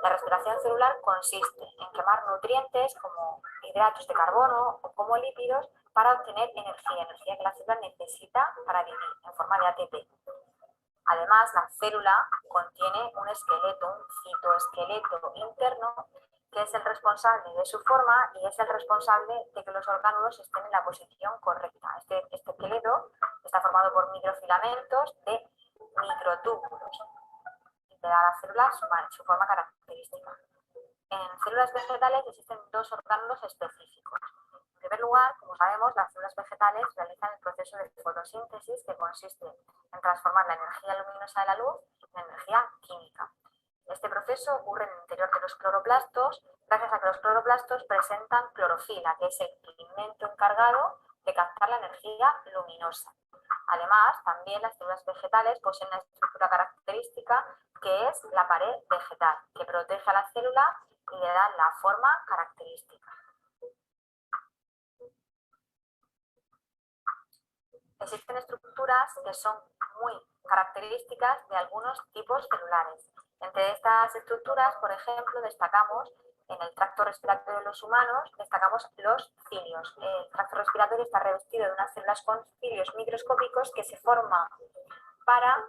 I: La respiración celular consiste en quemar nutrientes como hidratos de carbono o como lípidos para obtener energía que la célula necesita para vivir en forma de ATP. Además, la célula contiene un esqueleto, un citoesqueleto interno, que es el responsable de su forma y es el responsable de que los orgánulos estén en la posición correcta. Este esqueleto está formado por microfilamentos de microtúbulos y le da a la célula su forma característica. En células vegetales existen dos orgánulos específicos. En primer lugar, como sabemos, las células vegetales realizan el proceso de fotosíntesis, que consiste en transformar la energía luminosa de la luz en energía química. Este proceso ocurre en el interior de los cloroplastos, gracias a que los cloroplastos presentan clorofila, que es el pigmento encargado de captar la energía luminosa. Además, también las células vegetales poseen una estructura característica que es la pared vegetal, que protege a la célula y le da la forma característica. Existen estructuras que son muy características de algunos tipos celulares. Entre estas estructuras, por ejemplo, destacamos en el tracto respiratorio de los humanos, destacamos los cilios. El tracto respiratorio está revestido de unas células con cilios microscópicos que se forman para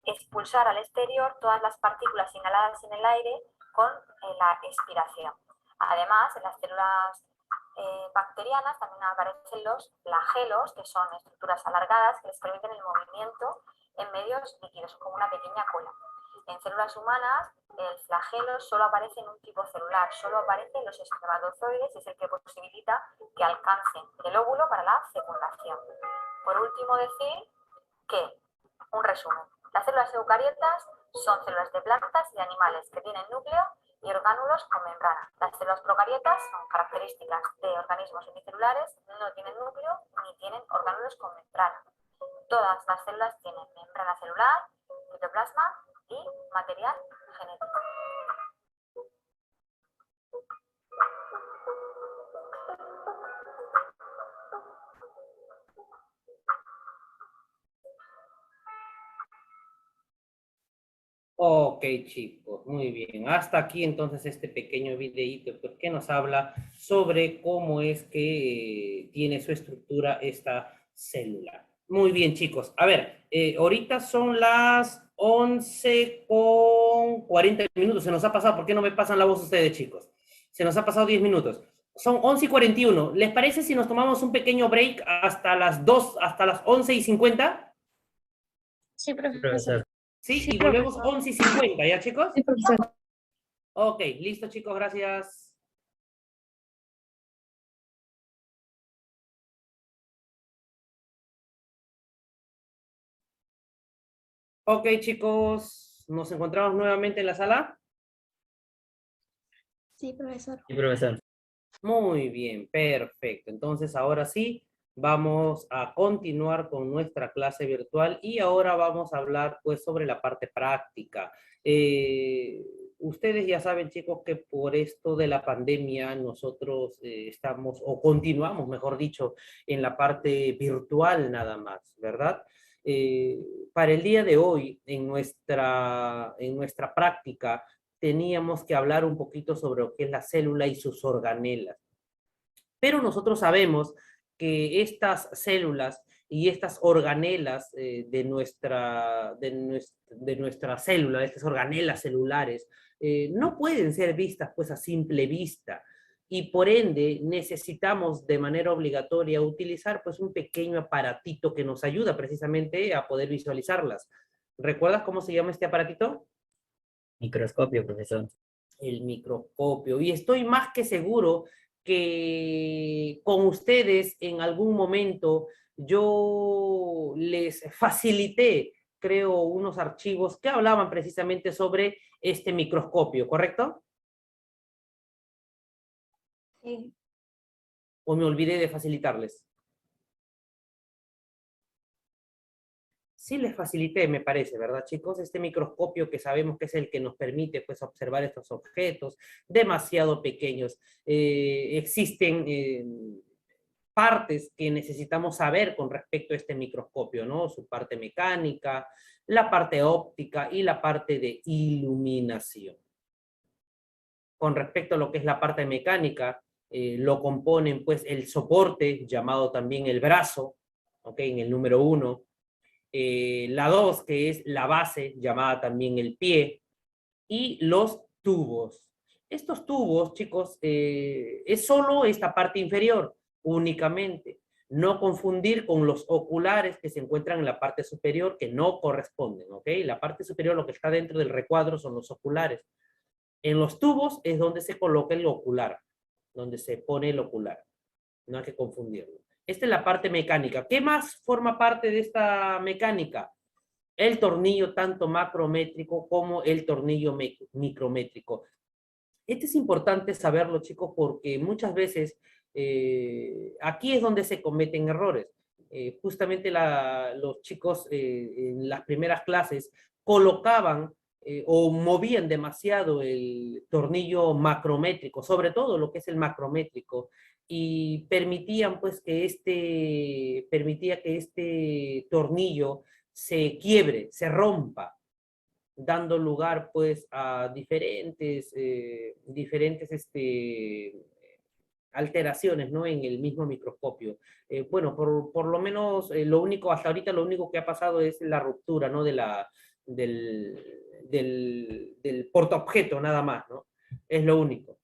I: expulsar al exterior todas las partículas inhaladas en el aire con la expiración. Además, en las células bacterianas también aparecen los flagelos, que son estructuras alargadas que les permiten el movimiento en medios líquidos, como una pequeña cola. En células humanas, el flagelo solo aparece en un tipo celular, solo aparece en los espermatozoides y es el que posibilita que alcancen el óvulo para la fecundación. Por último, decir que, un resumen, las células eucariotas son células de plantas y de animales que tienen núcleo y orgánulos con membrana. Las células procariotas son características de organismos unicelulares, no tienen núcleo ni tienen orgánulos con membrana. Todas las células tienen membrana celular, citoplasma y material genético.
A: Ok, chicos, muy bien. Hasta aquí entonces este pequeño videíto pues, que nos habla sobre cómo es que tiene su estructura esta célula. Muy bien, chicos. A ver, ahorita son las 11:40. Se nos ha pasado. ¿Por qué no me pasan la voz ustedes, chicos? Se nos ha pasado 10 minutos. Son 11:41. ¿Les parece si nos tomamos un pequeño break hasta las 11:50?
B: Sí, profesor.
D: Profesor.
A: Sí, y volvemos 11:50, ¿ya, chicos?
B: Sí, profesor.
A: Ok, listo, chicos, gracias. Ok, chicos, ¿nos encontramos nuevamente en la sala?
B: Sí, profesor.
D: Sí, profesor.
A: Muy bien, perfecto. Entonces, ahora sí, vamos a continuar con nuestra clase virtual y ahora vamos a hablar, pues, sobre la parte práctica. Ustedes ya saben, chicos, que por esto de la pandemia nosotros estamos, o continuamos, mejor dicho, en la parte virtual nada más, ¿verdad? Para el día de hoy, en nuestra práctica, teníamos que hablar un poquito sobre lo que es la célula y sus organelas. Pero nosotros sabemos que estas células y estas organelas de nuestra célula, estas organelas celulares, no pueden ser vistas pues a simple vista, y por ende necesitamos de manera obligatoria utilizar pues un pequeño aparatito que nos ayuda precisamente a poder visualizarlas. ¿Recuerdas cómo se llama este aparatito?
D: Microscopio, profesor.
A: El microscopio. Y estoy más que seguro que con ustedes en algún momento yo les facilité, creo, unos archivos que hablaban precisamente sobre este microscopio, ¿correcto?
I: Sí.
A: ¿O me olvidé de facilitarles? Sí les facilité, me parece, ¿verdad, chicos? Este microscopio que sabemos que es el que nos permite pues, observar estos objetos demasiado pequeños. Existen partes que necesitamos saber con respecto a este microscopio, ¿no? Su parte mecánica, la parte óptica y la parte de iluminación. Con respecto a lo que es la parte mecánica, lo componen pues el soporte, llamado también el brazo, ¿ok? En el número 1. La 2, que es la base, llamada también el pie, y los tubos. Estos tubos, chicos, es solo esta parte inferior, únicamente. No confundir con los oculares que se encuentran en la parte superior, que no corresponden, ¿ok? La parte superior, lo que está dentro del recuadro, son los oculares. En los tubos es donde se coloca el ocular, donde se pone el ocular. No hay que confundirlo. Esta es la parte mecánica. ¿Qué más forma parte de esta mecánica? El tornillo tanto macrométrico como el tornillo micrométrico. Este es importante saberlo, chicos, porque muchas veces aquí es donde se cometen errores. Justamente los chicos en las primeras clases colocaban o movían demasiado el tornillo macrométrico, sobre todo lo que es el macrométrico, y permitía que este tornillo se quiebre, se rompa, dando lugar pues a diferentes alteraciones, ¿no? En el mismo microscopio. Bueno, por lo menos lo único, hasta ahorita lo único que ha pasado es la ruptura, ¿no? Del portaobjeto nada más, ¿no? Es lo único.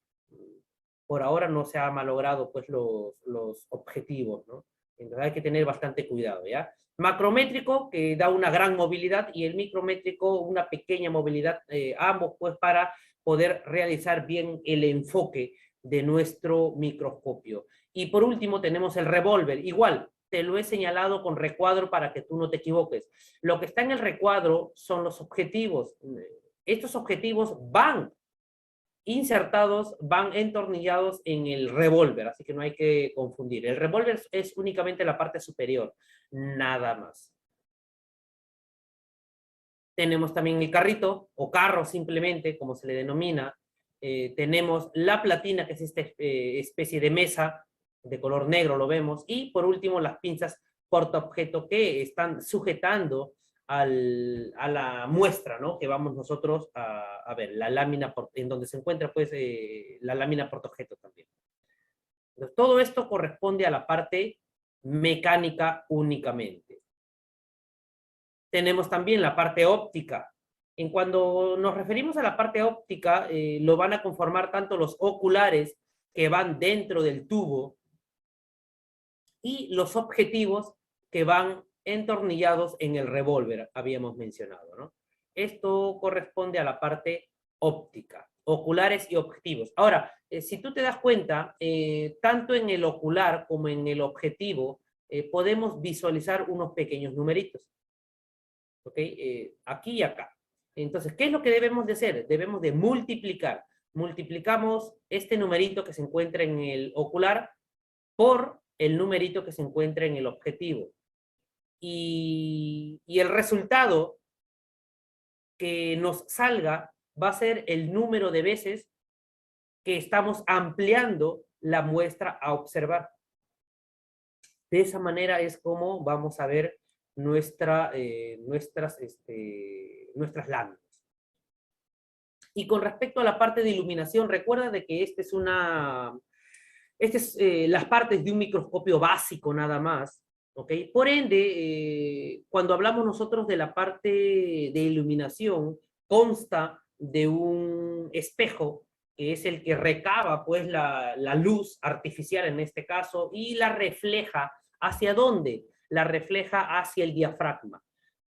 A: Por ahora no se ha malogrado pues los objetivos, ¿no? Entonces hay que tener bastante cuidado, ¿ya? Macrométrico, que da una gran movilidad, y el micrométrico, una pequeña movilidad, ambos pues para poder realizar bien el enfoque de nuestro microscopio. Y por último tenemos el revólver. Igual, te lo he señalado con recuadro para que tú no te equivoques. Lo que está en el recuadro son los objetivos. Estos objetivos van insertados, van entornillados en el revólver, así que no hay que confundir. El revólver es únicamente la parte superior, nada más. Tenemos también el carrito, o carro simplemente, como se le denomina. Tenemos la platina, que es esta especie de mesa de color negro, lo vemos. Y por último, las pinzas portaobjeto que están sujetando a la muestra, ¿no? Que vamos nosotros a ver, la lámina, en donde se encuentra pues la lámina portaobjeto también. Entonces, todo esto corresponde a la parte mecánica únicamente. Tenemos también la parte óptica. En cuando nos referimos a la parte óptica, lo van a conformar tanto los oculares que van dentro del tubo y los objetivos que van entornillados en el revólver, habíamos mencionado, ¿no? Esto corresponde a la parte óptica, oculares y objetivos. Ahora, si tú te das cuenta, tanto en el ocular como en el objetivo, podemos visualizar unos pequeños numeritos. ¿Ok? Aquí y acá. Entonces, ¿qué es lo que debemos de hacer? Debemos de multiplicar. Multiplicamos este numerito que se encuentra en el ocular por el numerito que se encuentra en el objetivo. Y el resultado que nos salga va a ser el número de veces que estamos ampliando la muestra a observar. De esa manera es como vamos a ver nuestras láminas. Y con respecto a la parte de iluminación, recuerda de que las partes de un microscopio básico nada más, ¿ok? Por ende, cuando hablamos nosotros de la parte de iluminación, consta de un espejo, que es el que recaba pues la luz artificial en este caso, y la refleja. ¿Hacia dónde? La refleja hacia el diafragma.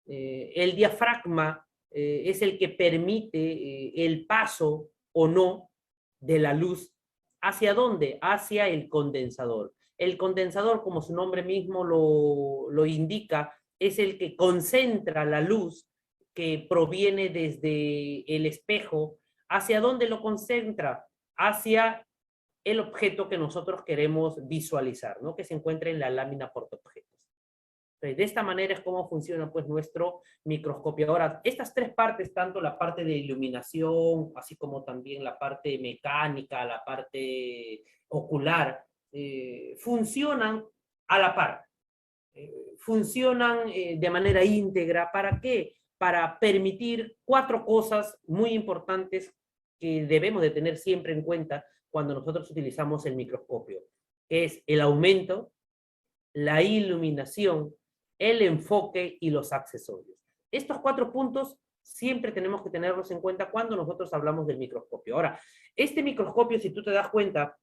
A: El diafragma es el que permite el paso o no de la luz. ¿Hacia dónde? Hacia el condensador. El condensador, como su nombre mismo lo indica, es el que concentra la luz que proviene desde el espejo. ¿Hacia dónde lo concentra? Hacia el objeto que nosotros queremos visualizar, ¿no? Que se encuentra en la lámina portaobjetos. De esta manera es como funciona pues nuestro microscopio. Ahora, estas tres partes, tanto la parte de iluminación, así como también la parte mecánica, la parte ocular, funcionan a la par. Funcionan de manera íntegra. ¿Para qué? Para permitir 4 cosas muy importantes que debemos de tener siempre en cuenta cuando nosotros utilizamos el microscopio, que es el aumento, la iluminación, el enfoque y los accesorios. Estos 4 puntos siempre tenemos que tenerlos en cuenta cuando nosotros hablamos del microscopio. Ahora, este microscopio, si tú te das cuenta,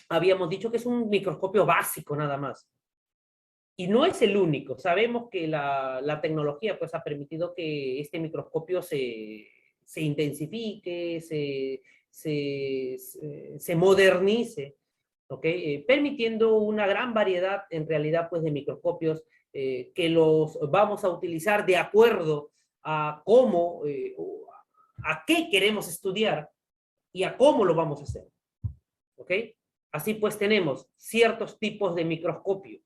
A: habíamos dicho que es un microscopio básico nada más. Y no es el único. Sabemos que la tecnología pues, ha permitido que este microscopio se intensifique, se modernice, ¿okay? Permitiendo una gran variedad, en realidad, pues, de microscopios que los vamos a utilizar de acuerdo a cómo, a qué queremos estudiar y a cómo lo vamos a hacer. ¿Ok? Así pues tenemos ciertos tipos de microscopio.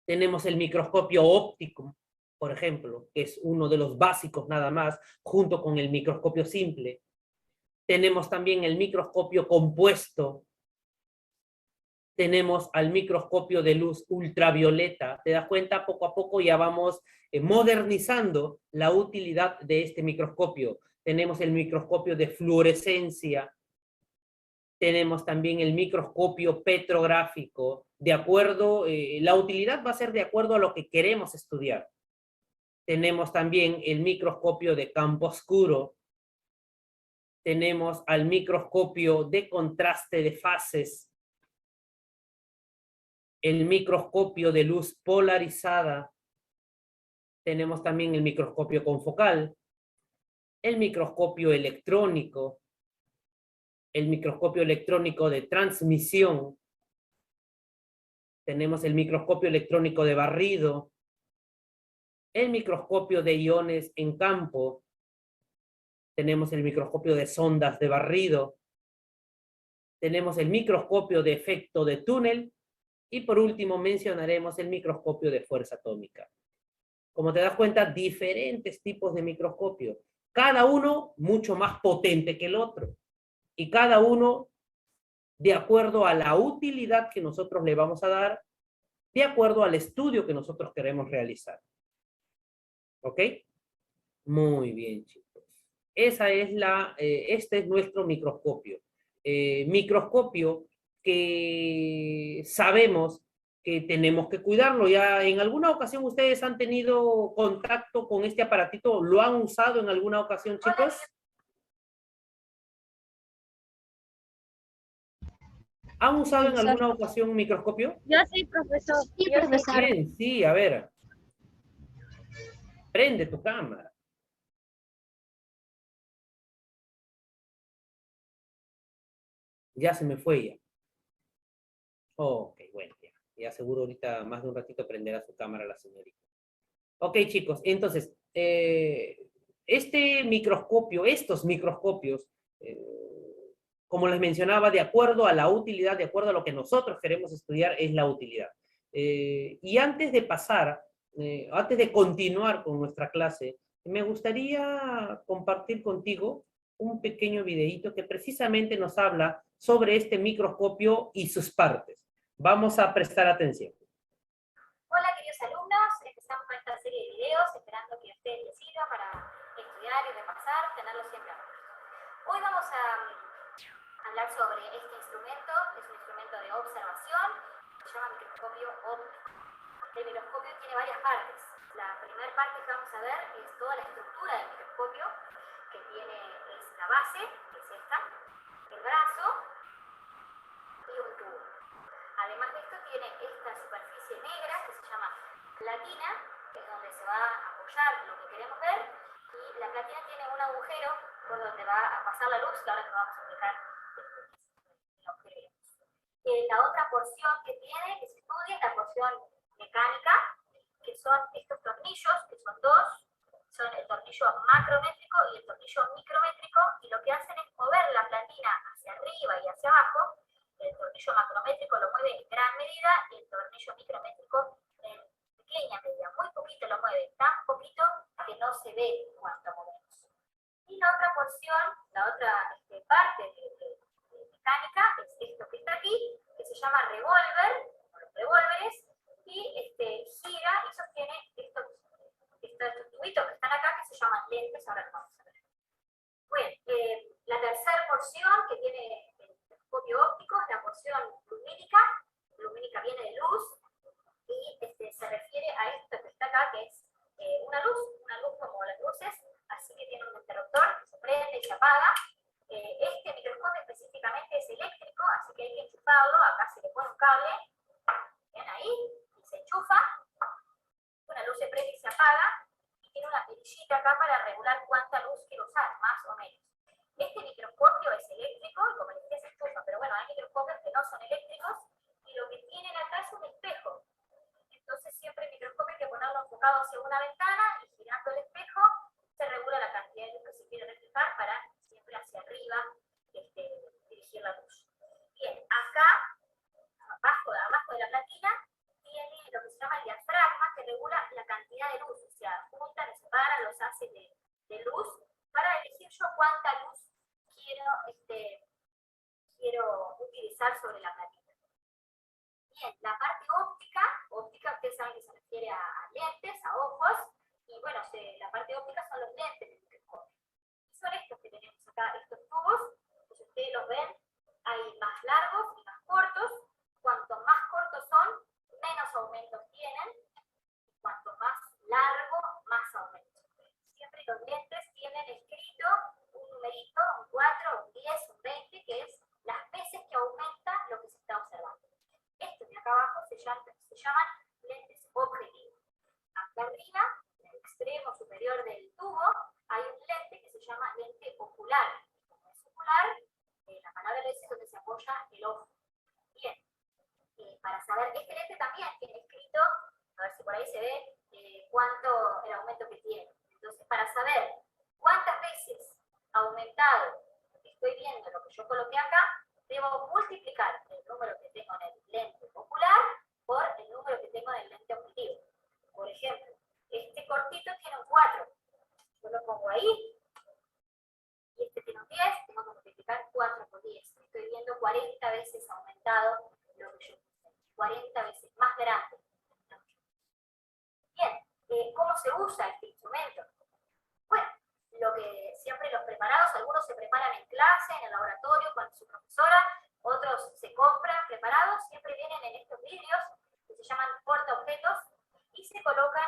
A: Tenemos el microscopio óptico, por ejemplo, que es uno de los básicos nada más, junto con el microscopio simple. Tenemos también el microscopio compuesto. Tenemos al microscopio de luz ultravioleta. ¿Te das cuenta? Poco a poco ya vamos modernizando la utilidad de este microscopio. Tenemos el microscopio de fluorescencia. Tenemos también el microscopio petrográfico. De acuerdo, la utilidad va a ser de acuerdo a lo que queremos estudiar. Tenemos también el microscopio de campo oscuro. Tenemos al microscopio de contraste de fases. El microscopio de luz polarizada. Tenemos también el microscopio confocal. El microscopio electrónico. El microscopio electrónico de transmisión. Tenemos el microscopio electrónico de barrido. El microscopio de iones en campo. Tenemos el microscopio de sondas de barrido. Tenemos el microscopio de efecto de túnel. Y por último mencionaremos el microscopio de fuerza atómica. Como te das cuenta, diferentes tipos de microscopio. Cada uno mucho más potente que el otro. Y cada uno de acuerdo a la utilidad que nosotros le vamos a dar, de acuerdo al estudio que nosotros queremos realizar. ¿Ok? Muy bien, chicos. Este es nuestro microscopio. Microscopio que sabemos que tenemos que cuidarlo. Ya en alguna ocasión ustedes han tenido contacto con este aparatito. ¿Lo han usado en alguna ocasión, chicos? ¿Han usado en alguna ocasión un microscopio?
B: Yo sí, profesor. Sí, profesor.
A: Bien, sí, a ver. Prende tu cámara. Ya se me fue ya. Ok, bueno, ya seguro ahorita más de un ratito prenderá su cámara la señorita. Ok, chicos, entonces, este microscopio, estos microscopios, como les mencionaba, de acuerdo a la utilidad, de acuerdo a lo que nosotros queremos estudiar, es la utilidad. Y antes de pasar, antes de continuar con nuestra clase, me gustaría compartir contigo un pequeño videíto que precisamente nos habla sobre este microscopio y sus partes. Vamos a prestar atención.
I: Hola queridos alumnos, empezamos con esta serie de videos esperando que a ustedes les sirva para estudiar y repasar, tenerlo siempre a mano. Hoy vamos a hablar sobre este instrumento, es un instrumento de observación, se llama microscopio óptico. El microscopio tiene varias partes. La primera parte que vamos a ver es toda la estructura del microscopio, que es la base, que es esta, el brazo y un tubo. Además de esto tiene esta superficie negra que se llama platina, que es donde se va a apoyar lo que queremos ver, y la platina tiene un agujero por donde va a pasar la luz, que ahora nos vamos a explicar lo que vemos. La otra porción que tiene, que se estudia, es la porción mecánica, que son estos tornillos, que son dos, son el tornillo macrométrico y el tornillo micrométrico, y lo que hacen es mover la platina hacia arriba y hacia abajo. El tornillo macrométrico lo mueve en gran medida y el tornillo micrométrico en pequeña medida, muy poquito lo mueve, tan poquito que no se ve cuánto movemos. Y la otra porción, la otra parte de mecánica es esto que está aquí, que se llama revólver, los revólveres, y gira y sostiene estos tubitos que están acá, que se llaman lentes, ahora los vamos a ver. Bueno, la tercera porción que tiene el microscopio óptico es la porción lumínica. Lumínica viene de luz, y se refiere a esto que está acá, que es una luz como las luces, así que tiene un interruptor que se prende y se apaga. Este microscopio específicamente es eléctrico, así que hay que enchufarlo. Acá se le pone un cable, ven ahí, y se enchufa, una luz se prende y se apaga, y tiene una perillita acá para regular cuánta luz quiero usar, más o menos. Este microscopio es eléctrico, y como les decía, se enchufa, pero bueno, hay microscopios que no son eléctricos, y lo que tienen acá es un espejo. Entonces siempre el microscopio hay que ponerlo enfocado hacia una ventana, y girando el espejo se regula la cantidad de luz que se quiere reflejar para siempre hacia arriba dirigir la luz. Bien, acá, abajo de la platina, tiene lo que se llama el diafragma, que regula la cantidad de luz, o sea, juntan y separan los haces de luz para elegir yo cuánta luz quiero utilizar sobre la platina. Bien, la parte óptica ustedes saben que se refiere a lentes, a ojos, y bueno, la parte óptica son los lentes del microscopio. Y son estos que tenemos acá, estos tubos, que si ustedes los ven, hay más largos y más cortos. Cuanto más cortos son, menos aumentos tienen, y cuanto más largo, más aumentos. Siempre los lentes tienen escrito un numerito, un 4, un 10, un 20, que es las veces que aumenta lo que se está observando. Estos de acá abajo se llaman lentes objetivos. Acá arriba, en el extremo superior del tubo, hay un lente que se llama lente ocular. Como es ocular, la palabra lo dice donde se apoya el ojo. Bien, para saber, este lente también tiene escrito, a ver si por ahí se ve, cuánto el aumento que tiene. Entonces, para saber cuántas veces aumentado estoy viendo lo que yo coloqué acá, debo multiplicar el número que tengo en el lente ocular por el número que tengo en el lente objetivo. Por ejemplo, este cortito tiene un 4. Yo lo pongo ahí, y este tiene un 10, tengo que multiplicar 4 por 10. Estoy viendo 40 veces aumentado lo que yo puse. 40 veces más grande. Bien, ¿cómo se usa este instrumento? Bueno, lo que siempre los preparados, algunos se preparan en clase, en el laboratorio, con su profesora, otros se compran preparados, siempre vienen en estos vidrios que se llaman portaobjetos y se colocan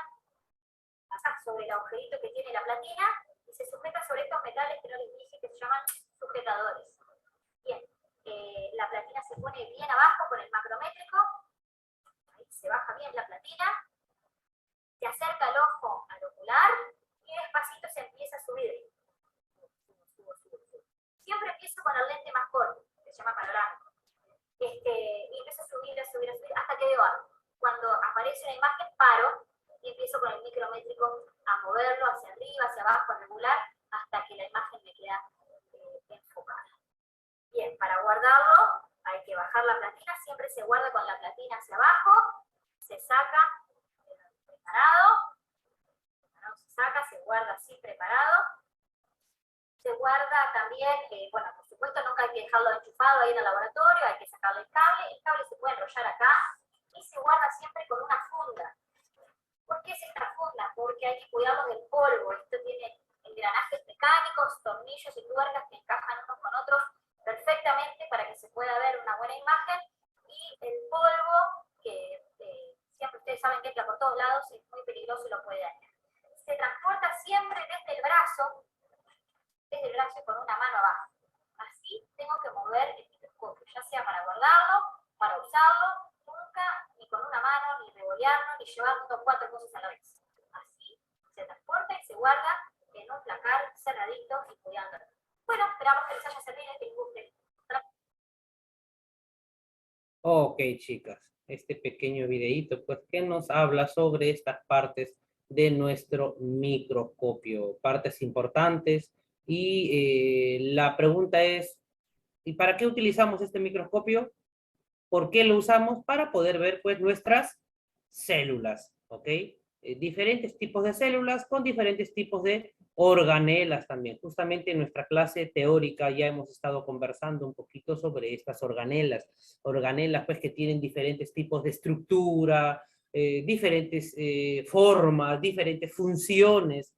I: acá sobre el agujerito que tiene la platina y se sujetan sobre estos metales que no les dije que se llaman sujetadores. Bien, la platina se pone bien abajo con el macrométrico, ahí se baja bien la platina, se acerca el ojo al ocular y despacito se empieza a subir. Siempre empiezo con el lente más corto, que se llama panorámico. Y empiezo a subir, hasta que veo algo. Cuando aparece una imagen, paro y empiezo con el micrométrico a moverlo hacia arriba, hacia abajo, a regular, hasta que la imagen me queda enfocada. Bien, para guardarlo hay que bajar la platina, siempre se guarda con la platina hacia abajo, se saca, preparado, se saca, se guarda así preparado. Se guarda también, bueno, por supuesto nunca hay que dejarlo enchufado ahí en el laboratorio, hay que sacarle el cable se puede enrollar acá y se guarda siempre con una funda. ¿Por qué es esta funda? Porque hay que cuidarlo del polvo, esto tiene, en engranajes mecánicos, tornillos y tuercas que encajan unos con otros perfectamente para que se pueda ver una buena imagen, y el polvo, que siempre ustedes saben que entra por todos lados, es muy peligroso y lo puede dañar. Se transporta siempre desde el brazo y con una mano abajo. Así tengo que mover el microscopio, ya sea para guardarlo, para usarlo, nunca ni con una mano, ni revolearlo, ni llevando 4 cosas a la vez. Así se transporta y se guarda en un placar cerradito y cuidándolo. Bueno, esperamos que les haya servido este dibujo.
A: Ok, chicas, este pequeño videíto, pues, que nos habla sobre estas partes de nuestro microscopio, partes importantes, y la pregunta es, ¿y para qué utilizamos este microscopio? ¿Por qué lo usamos? Para poder ver, pues, nuestras células, ¿ok? Diferentes tipos de células con diferentes tipos de organelas también. Justamente en nuestra clase teórica ya hemos estado conversando un poquito sobre estas organelas. Organelas, pues, que tienen diferentes tipos de estructura, diferentes formas, diferentes funciones,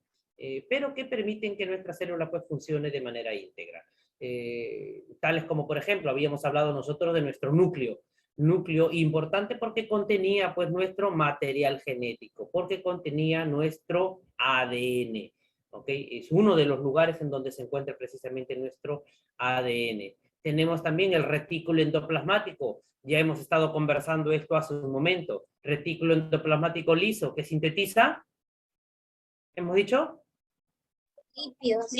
A: pero que permiten que nuestra célula, pues, funcione de manera íntegra. Tales como, por ejemplo, habíamos hablado nosotros de nuestro núcleo importante porque contenía, pues, nuestro material genético, porque contenía nuestro ADN, ¿ok? Es uno de los lugares en donde se encuentra precisamente nuestro ADN. Tenemos también el retículo endoplasmático, ya hemos estado conversando esto hace un momento, retículo endoplasmático liso, que sintetiza, ¿hemos dicho?
B: Lípidos.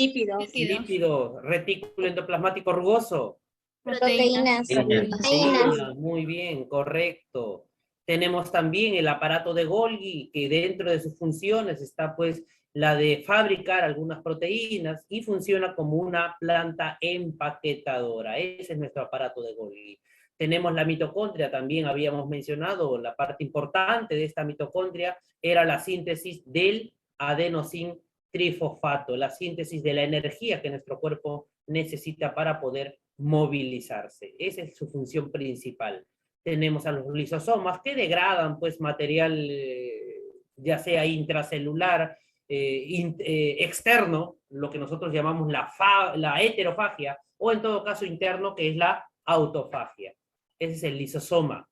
A: Lípido, retículo endoplasmático rugoso.
B: Proteínas.
A: Proteínas, muy bien, correcto. Tenemos también el aparato de Golgi, que dentro de sus funciones está, pues, la de fabricar algunas proteínas y funciona como una planta empaquetadora. Ese es nuestro aparato de Golgi. Tenemos la mitocondria, también habíamos mencionado, la parte importante de esta mitocondria era la síntesis del adenosín trifosfato, la síntesis de la energía que nuestro cuerpo necesita para poder movilizarse. Esa es su función principal. Tenemos a los lisosomas que degradan, pues, material ya sea intracelular, externo, lo que nosotros llamamos la heterofagia, o en todo caso interno, que es la autofagia. Ese es el lisosoma.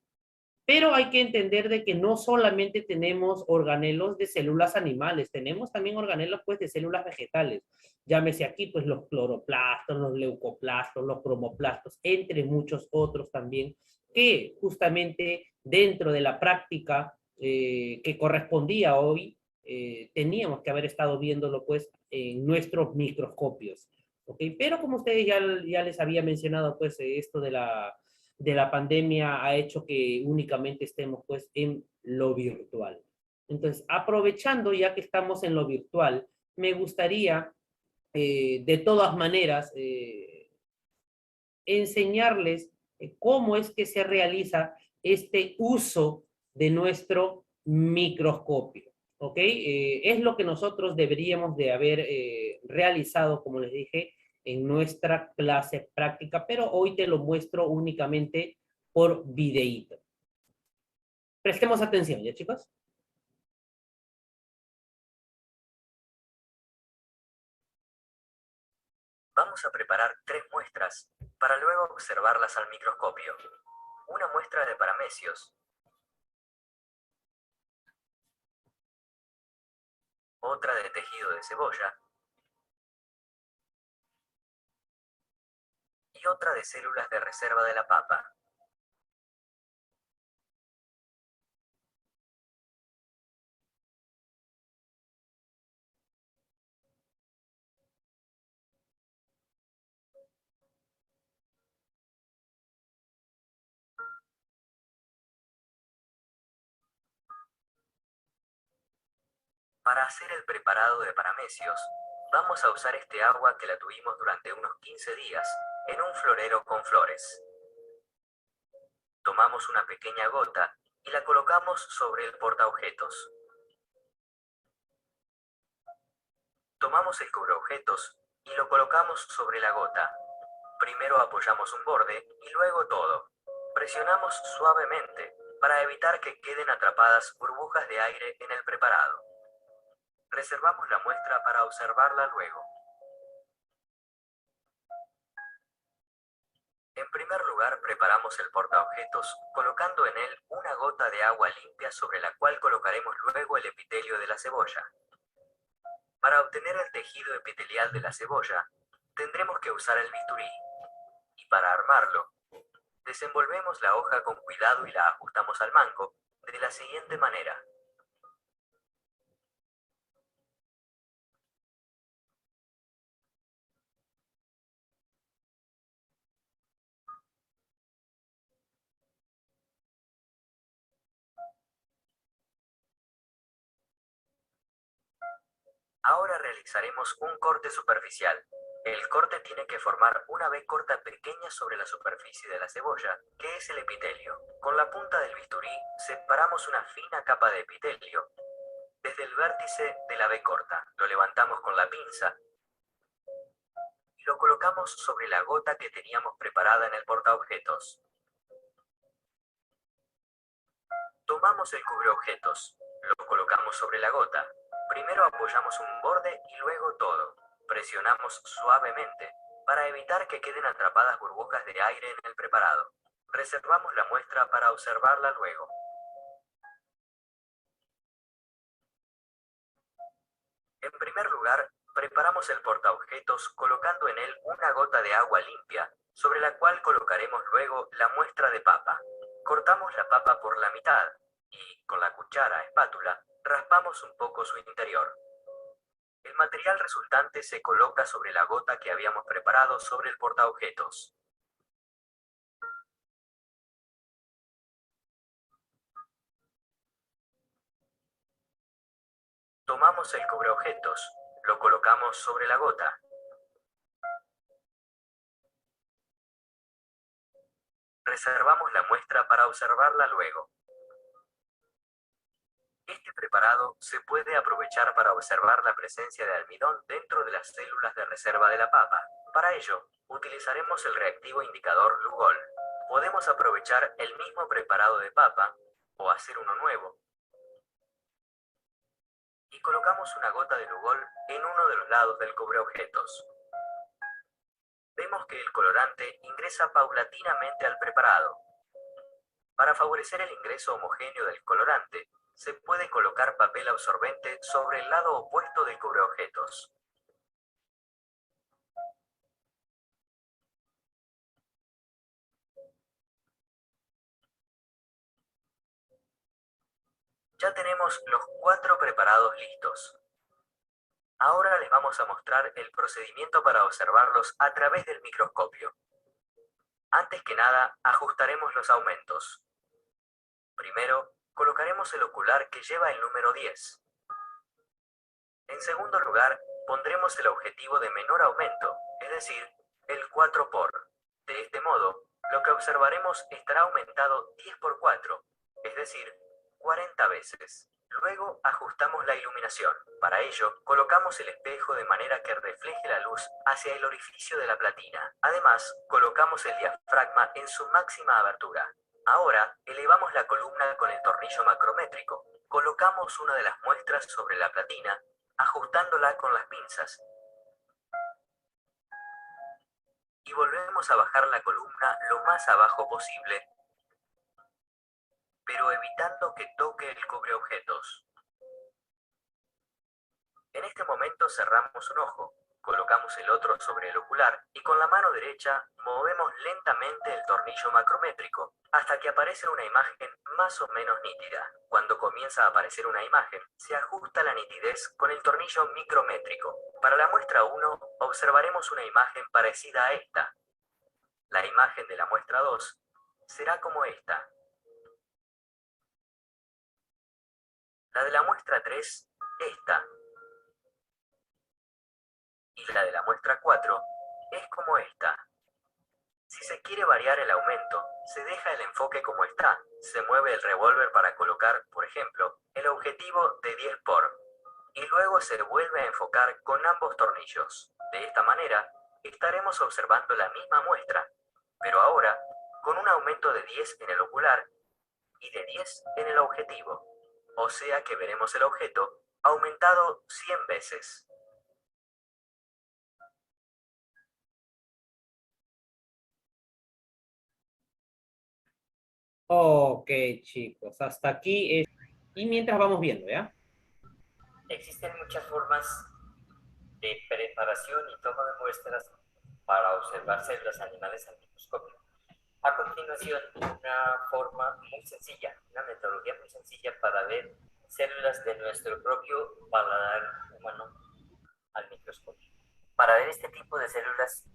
A: Pero hay que entender de que no solamente tenemos organelos de células animales, tenemos también organelos, pues, de células vegetales. Llámese aquí, pues, los cloroplastos, los leucoplastos, los cromoplastos, entre muchos otros también, que justamente dentro de la práctica que correspondía hoy, teníamos que haber estado viéndolo, pues, en nuestros microscopios. ¿Ok? Pero como ustedes ya les había mencionado, pues, esto de la pandemia ha hecho que únicamente estemos, pues, en lo virtual. Entonces, aprovechando ya que estamos en lo virtual, me gustaría, de todas maneras, enseñarles cómo es que se realiza este uso de nuestro microscopio. ¿Ok? Es lo que nosotros deberíamos de haber realizado, como les dije, en nuestra clase práctica, pero hoy te lo muestro únicamente por videíto. Prestemos atención, ¿ya, chicos?
J: Vamos a preparar 3 muestras para luego observarlas al microscopio. Una muestra de paramecios, otra de tejido de cebolla y otra de células de reserva de la papa. Para hacer el preparado de paramecios, vamos a usar este agua que la tuvimos durante unos 15 días en un florero con flores. Tomamos una pequeña gota y la colocamos sobre el portaobjetos. Tomamos el cubreobjetos y lo colocamos sobre la gota. Primero apoyamos un borde y luego todo. Presionamos suavemente para evitar que queden atrapadas burbujas de aire en el preparado. Reservamos la muestra para observarla luego. En primer lugar, preparamos el portaobjetos, colocando en él una gota de agua limpia sobre la cual colocaremos luego el epitelio de la cebolla. Para obtener el tejido epitelial de la cebolla, tendremos que usar el bisturí. Y para armarlo, desenvolvemos la hoja con cuidado y la ajustamos al mango de la siguiente manera. Ahora realizaremos un corte superficial. El corte tiene que formar una V corta pequeña sobre la superficie de la cebolla, que es el epitelio. Con la punta del bisturí separamos una fina capa de epitelio desde el vértice de la V corta. Lo levantamos con la pinza y lo colocamos sobre la gota que teníamos preparada en el portaobjetos. Tomamos el cubreobjetos, lo colocamos sobre la gota. Primero apoyamos un borde y luego todo. Presionamos suavemente para evitar que queden atrapadas burbujas de aire en el preparado. Reservamos la muestra para observarla luego. En primer lugar, preparamos el portaobjetos colocando en él una gota de agua limpia, sobre la cual colocaremos luego la muestra de papa. Cortamos la papa por la mitad y, con la cuchara espátula, raspamos un poco su interior. El material resultante se coloca sobre la gota que habíamos preparado sobre el portaobjetos. Tomamos el cubreobjetos, lo colocamos sobre la gota. Reservamos la muestra para observarla luego. Este preparado se puede aprovechar para observar la presencia de almidón dentro de las células de reserva de la papa. Para ello, utilizaremos el reactivo indicador Lugol. Podemos aprovechar el mismo preparado de papa o hacer uno nuevo. Y colocamos una gota de Lugol en uno de los lados del cubreobjetos. Vemos que el colorante ingresa paulatinamente al preparado. Para favorecer el ingreso homogéneo del colorante, se puede colocar papel absorbente sobre el lado opuesto del cubreobjetos. Ya tenemos los 4 preparados listos. Ahora les vamos a mostrar el procedimiento para observarlos a través del microscopio. Antes que nada, ajustaremos los aumentos. Primero, colocaremos el ocular que lleva el número 10. En segundo lugar, pondremos el objetivo de menor aumento, es decir, el 4x. De este modo, lo que observaremos estará aumentado 10 por 4, es decir, 40 veces. Luego ajustamos la iluminación. Para ello, colocamos el espejo de manera que refleje la luz hacia el orificio de la platina. Además, colocamos el diafragma en su máxima abertura. Ahora, elevamos la columna con el tornillo macrométrico. Colocamos una de las muestras sobre la platina, ajustándola con las pinzas. Y volvemos a bajar la columna lo más abajo posible, pero evitando que toque el cubreobjetos. En este momento cerramos un ojo, colocamos el otro sobre el ocular y con la mano derecha movemos lentamente el tornillo macrométrico hasta que aparece una imagen más o menos nítida. Cuando comienza a aparecer una imagen, se ajusta la nitidez con el tornillo micrométrico. Para la muestra 1, observaremos una imagen parecida a esta. La imagen de la muestra 2 será como esta. La de la muestra 3, esta. Y la de la muestra 4 es como esta. Si se quiere variar el aumento, se deja el enfoque como está. Se mueve el revólver para colocar, por ejemplo, el objetivo de 10 por. Y luego se vuelve a enfocar con ambos tornillos. De esta manera, estaremos observando la misma muestra, pero ahora con un aumento de 10 en el ocular y de 10 en el objetivo. O sea que veremos el objeto aumentado 100 veces.
A: Ok, chicos, hasta aquí es... Y mientras vamos viendo, ¿ya?
J: Existen muchas formas de preparación y toma de muestras para observar células animales al microscopio. A continuación, una forma muy sencilla, una metodología muy sencilla para ver células de nuestro propio paladar humano al microscopio. Para ver este tipo de células,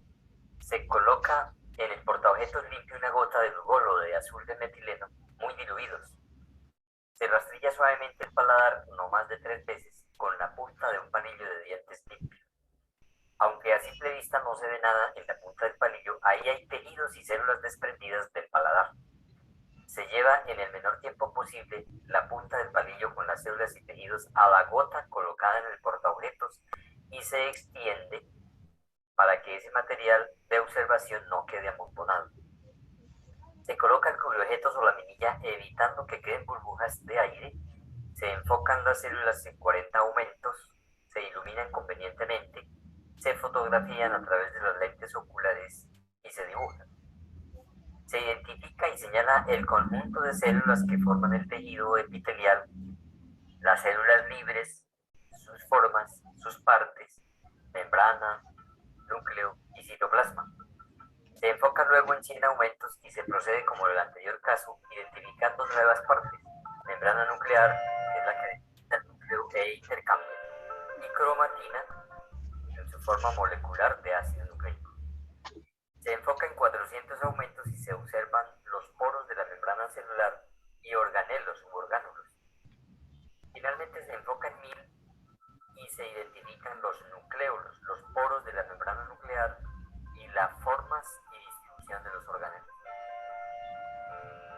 J: se coloca en el portaobjetos limpio una gota de Lugol o de azul de metileno, muy diluidos. Se rastrilla suavemente el paladar no más de 3 veces con la punta de un palillo de dientes limpio. Aunque a simple vista no se ve nada en la punta del palillo, ahí hay tejidos y células desprendidas del paladar. Se lleva en el menor tiempo posible la punta del palillo con las células y tejidos a la gota colocada en el portaobjetos y se extiende para que ese material de observación no quede amontonado. Se coloca el cubreobjetos o laminilla evitando que queden burbujas de aire. Se enfocan las células en 40 aumentos, se iluminan convenientemente, se fotografían a través de las lentes oculares y se dibujan. Se identifica y señala el conjunto de células que forman el tejido epitelial, las células libres, sus formas, sus partes, membrana, núcleo y citoplasma. Se enfoca luego en 100 aumentos y se procede como en el anterior caso, identificando nuevas partes, membrana nuclear, que es la que delimita el núcleo e intercambio, y cromatina, en su forma molecular de ácido nucleico. Se enfoca en 400 aumentos y se observan los poros de la membrana celular y organelos u orgánulos. Finalmente se enfoca en 1000 y se identifican los nucleolos, los poros de la membrana nuclear y las formas y distribución de los organelos.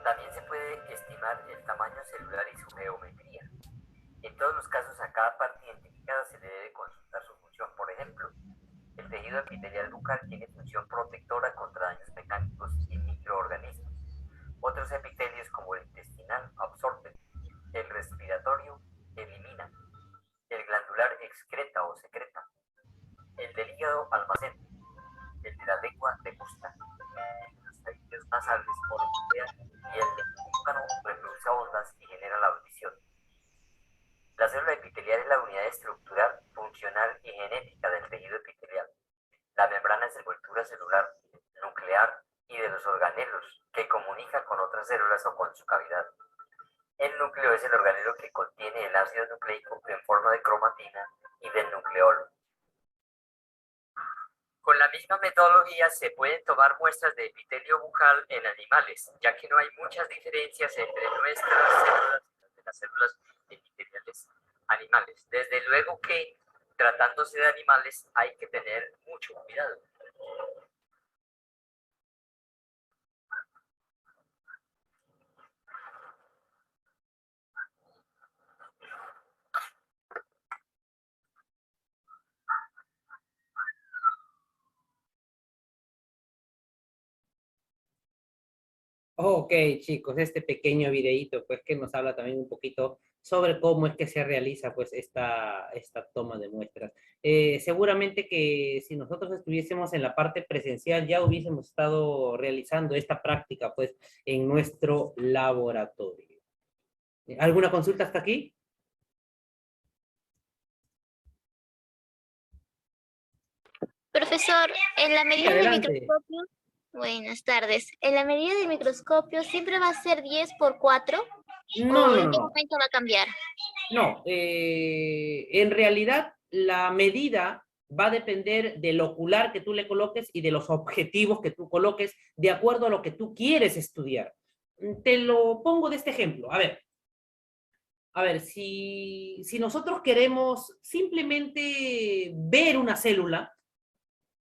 J: También se puede estimar el tamaño celular y su geometría. En todos los casos, a cada parte identificada se le debe consultar su función. Por ejemplo, el tejido epitelial bucal tiene función protectora contra daños mecánicos y microorganismos. Otros epitelios, como el intestinal, absorben. El respiratorio elimina. El glandular excreta o secreta. El del hígado almacena. El de la lengua degusta. El de los tejidos nasales onomatopean y el del tímpano reproduce ondas y genera la audición. La célula epitelial es la unidad estructural, funcional y genética del tejido epitelial. La membrana es envoltura celular, nuclear y de los organelos, que comunica con otras células o con su cavidad. El núcleo es el organelo que contiene el ácido nucleico en forma de cromatina y del nucleolo. Con la misma metodología se pueden tomar muestras de epitelio bucal en animales, ya que no hay muchas diferencias entre nuestras células y las de las células epiteliales animales. Desde luego que, tratándose de animales, hay que tener mucho cuidado.
A: Ok, chicos, este pequeño videíto, pues, que nos habla también un poquito sobre cómo es que se realiza, pues, esta toma de muestras. Seguramente que si nosotros estuviésemos en la parte presencial, ya hubiésemos estado realizando esta práctica, pues, en nuestro laboratorio. ¿Alguna consulta hasta aquí?
K: Profesor, en la medida del
A: Adelante.
K: microscopio, buenas tardes, en la medida del microscopio siempre va a ser 10 por 4
A: No,
K: o
A: no,
K: en qué
A: no.
K: momento va a cambiar.
A: No, en realidad la medida va a depender del ocular que tú le coloques y de los objetivos que tú coloques de acuerdo a lo que tú quieres estudiar. Te lo pongo de este ejemplo. A ver, si nosotros queremos simplemente ver una célula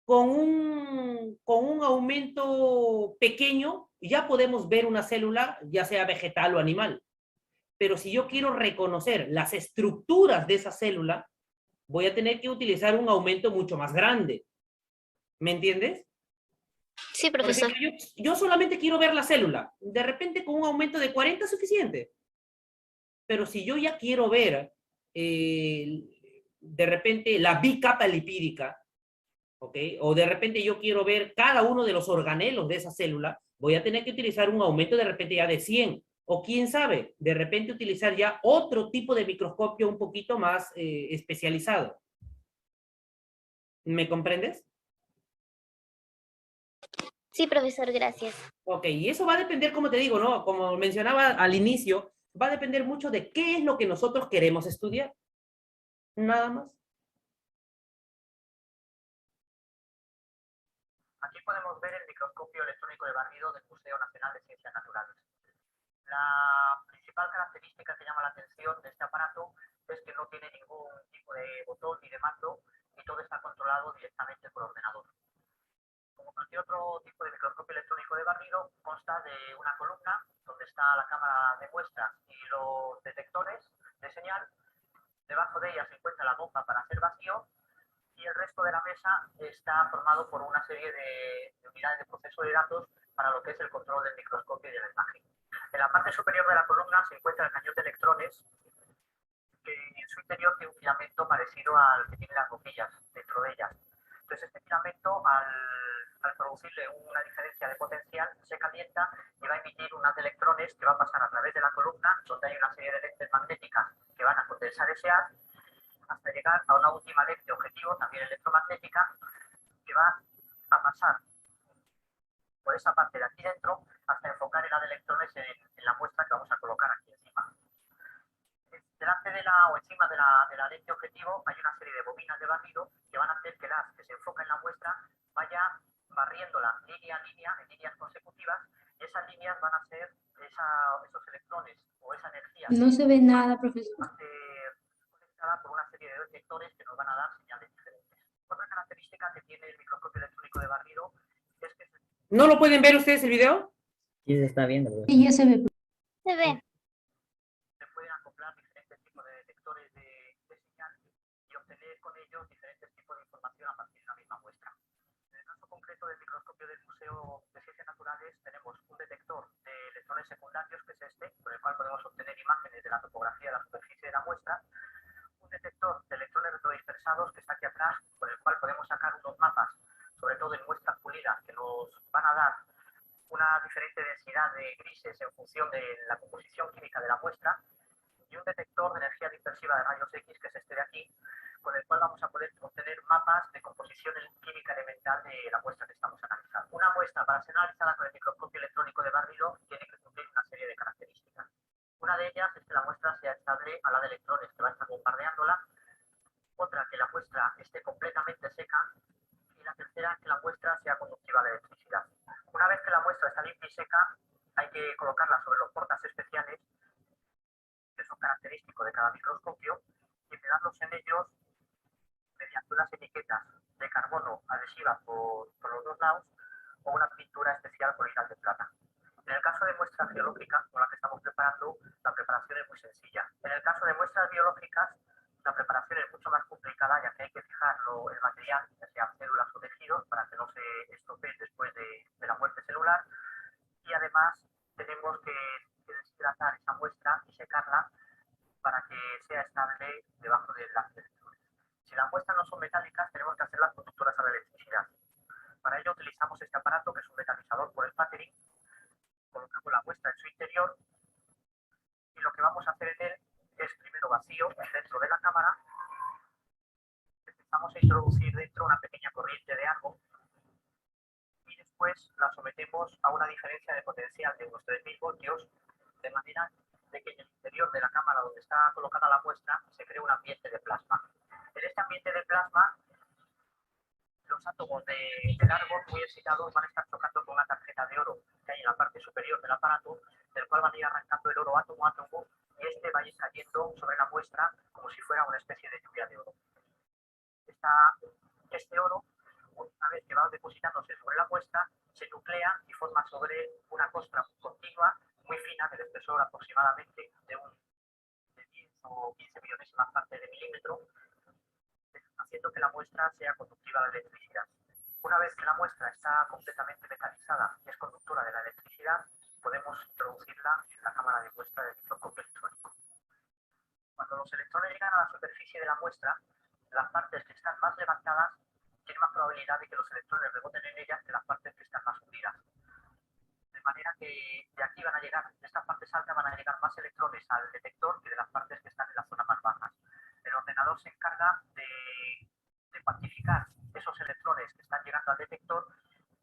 A: con un aumento pequeño, ya podemos ver una célula, ya sea vegetal o animal. Pero si yo quiero reconocer las estructuras de esa célula, voy a tener que utilizar un aumento mucho más grande. ¿Me entiendes?
K: Sí,
A: Por
K: profesor.
A: ejemplo, yo solamente quiero ver la célula. De repente con un aumento de 40 es suficiente. Pero si yo ya quiero ver de repente la bicapa lipídica, ¿ok? O de repente yo quiero ver cada uno de los organelos de esa célula, voy a tener que utilizar un aumento de repente ya de 100, o quién sabe, de repente utilizar ya otro tipo de microscopio un poquito más especializado. ¿Me comprendes?
K: Sí, profesor, gracias.
A: Ok, y eso va a depender, como te digo, ¿no? Como mencionaba al inicio, va a depender mucho de qué es lo que nosotros queremos estudiar. Nada más.
J: Aquí podemos ver el microscopio electrónico de barrido del Museo Nacional de Ciencias Naturales. La principal característica que llama la atención de este aparato es que no tiene ningún tipo de botón ni de mando y todo está controlado directamente por ordenador. Como cualquier otro tipo de microscopio electrónico de barrido, consta de una columna donde está la cámara de muestras y los detectores de señal. Debajo de ella se encuentra la bomba para hacer vacío y el resto de la mesa está formado por una serie de unidades de proceso de datos para lo que es el control del microscopio y de la imagen. En la parte superior de la columna se encuentra el cañón de electrones, que en su interior tiene un filamento parecido al que tiene las boquillas dentro de ellas. Entonces este filamento, al producirle una diferencia de potencial, se calienta y va a emitir unas de electrones que va a pasar a través de la columna, donde hay una serie de lentes magnéticas que van a condensar ese haz, hasta llegar a una última lente objetivo, también electromagnética, que va a pasar por esa parte de aquí dentro hasta enfocar el haz de electrones en la muestra que vamos a colocar aquí encima. Delante de la o encima de la lente objetivo hay una serie de bobinas de barrido que van a hacer que el haz que se enfoca en la muestra vaya barriéndola línea a línea, en líneas consecutivas, y esas líneas van a ser esos electrones o esa energía.
B: No se ve nada, profesor.
J: Va a ser conectada por una serie de detectores que nos van a dar señales diferentes. Otra característica que tiene el microscopio electrónico de barrido es que...
A: ¿No lo pueden ver ustedes el video?
D: Sí se está viendo, profesor.
B: Sí, ya se ve.
K: Se ve.
J: se pueden acoplar diferentes tipos de detectores de señal y obtener con ellos diferentes tipos de información a partir de la misma muestra. En el caso concreto del microscopio del Museo de Ciencias Naturales tenemos un detector de electrones secundarios, que es este, con el cual podemos obtener imágenes de la topografía de la superficie de la muestra, un detector de electrones retrodispersados que está aquí atrás, con el cual podemos sacar unos mapas, sobre todo en muestras pulidas, que nos van a dar una diferente densidad de grises en función de la composición química de la muestra, y un detector de energía dispersiva de rayos X, que es este de aquí, con el cual vamos a poder obtener mapas de composición química elemental de la muestra que estamos analizando. Una muestra, para ser analizada con el microscopio electrónico de barrido, tiene que cumplir una serie de características. Una de ellas es que la muestra sea estable a la de electrones que va a estar bombardeándola, otra, que la muestra esté completamente seca, y la tercera, que la muestra sea conductiva a la electricidad. Una vez que la muestra está limpia y seca, hay que colocarla sobre los portas especiales, que son característicos de cada microscopio, y pegarlos en ellos mediante unas etiquetas de carbono adhesivas por los dos lados o una pintura especial con hilas de plata. En el caso de muestras geológicas, con la que estamos preparando, la preparación es muy sencilla. En el caso de muestras biológicas, la preparación es mucho más complicada, ya que hay que fijar el material, ya sean células o tejidos, para que no se estropeen después de la muerte celular, y además tenemos que deshidratar esa muestra y secarla para que sea estable debajo del lápiz de electrones. Si las muestras no son metálicas, tenemos que hacerlas conductoras a la electricidad. Para ello utilizamos este aparato, que es un metalizador por el patering. Colocamos la muestra en su interior y lo que vamos a hacer en él es primero vacío dentro de la cámara. Empezamos a introducir dentro una pequeña corriente de algo y después la sometemos a una diferencia de potencial de unos 3000 voltios, de manera de que en el interior de la cámara donde está colocada la muestra se crea un ambiente de plasma. En este ambiente de plasma, los átomos del árbol muy excitados van a estar chocando con una tarjeta de oro que hay en la parte superior del aparato, del cual van a ir arrancando el oro átomo a átomo, y este va a ir cayendo sobre la muestra como si fuera una especie de lluvia de oro. Este oro, una vez que va depositándose sobre la muestra, se nuclea y forma sobre una costra continua muy fina, del espesor aproximadamente de 10 o 15 millonésimas partes de milímetro, haciendo que la muestra sea conductiva a la electricidad. Una vez que la muestra está completamente metalizada y es conductora de la electricidad, podemos introducirla en la cámara de muestra del microscopio electrónico. Cuando los electrones llegan a la superficie de la muestra, las partes que están más levantadas tienen más probabilidad de que los electrones reboten en ellas que las partes que están más hundidas. De manera que de aquí van a llegar, de estas partes altas van a llegar más electrones al detector que de las partes que están en la zona más bajas. El ordenador se encarga de cuantificar esos electrones que están llegando al detector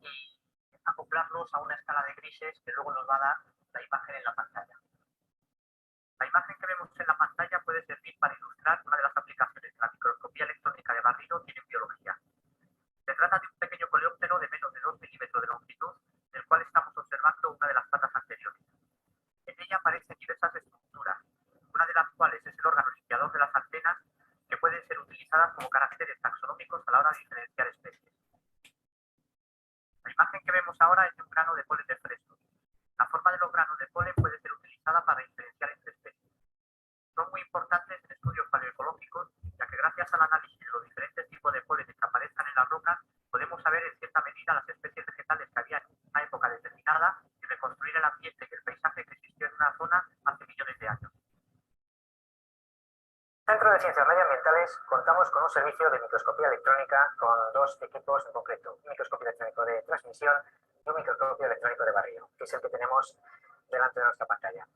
J: y acoplarlos a una escala de grises que luego nos va a dar la imagen en la pantalla. La imagen que vemos en la pantalla puede servir para ilustrar una de las aplicaciones de la microscopía electrónica de barrido en biología. Se trata de un pequeño coleóptero de menos de 2 milímetros de longitud, del cual estamos observando una de las patas anteriores. En ella aparecen diversas estructuras, una de las cuales es el órgano limpiador de las antenas, que pueden ser utilizadas como caracteres taxonómicos a la hora de diferenciar especies. La imagen que vemos ahora es de un grano de polen de fresnos. La forma de los granos de polen puede ser utilizada para diferenciar entre especies. Son muy importantes en estudios paleoecológicos, ya que gracias al análisis de los diferentes tipos de polen que aparezcan en las rocas, podemos saber en cierta medida las especies vegetales que había en una época determinada y reconstruir el ambiente y el paisaje que existió en una zona hace millones de años. Centro de Ciencias Medioambientales contamos con un servicio de microscopía electrónica con dos equipos en concreto, un microscopio electrónico de transmisión y un microscopio electrónico de barrido, que es el que tenemos delante de nuestra pantalla.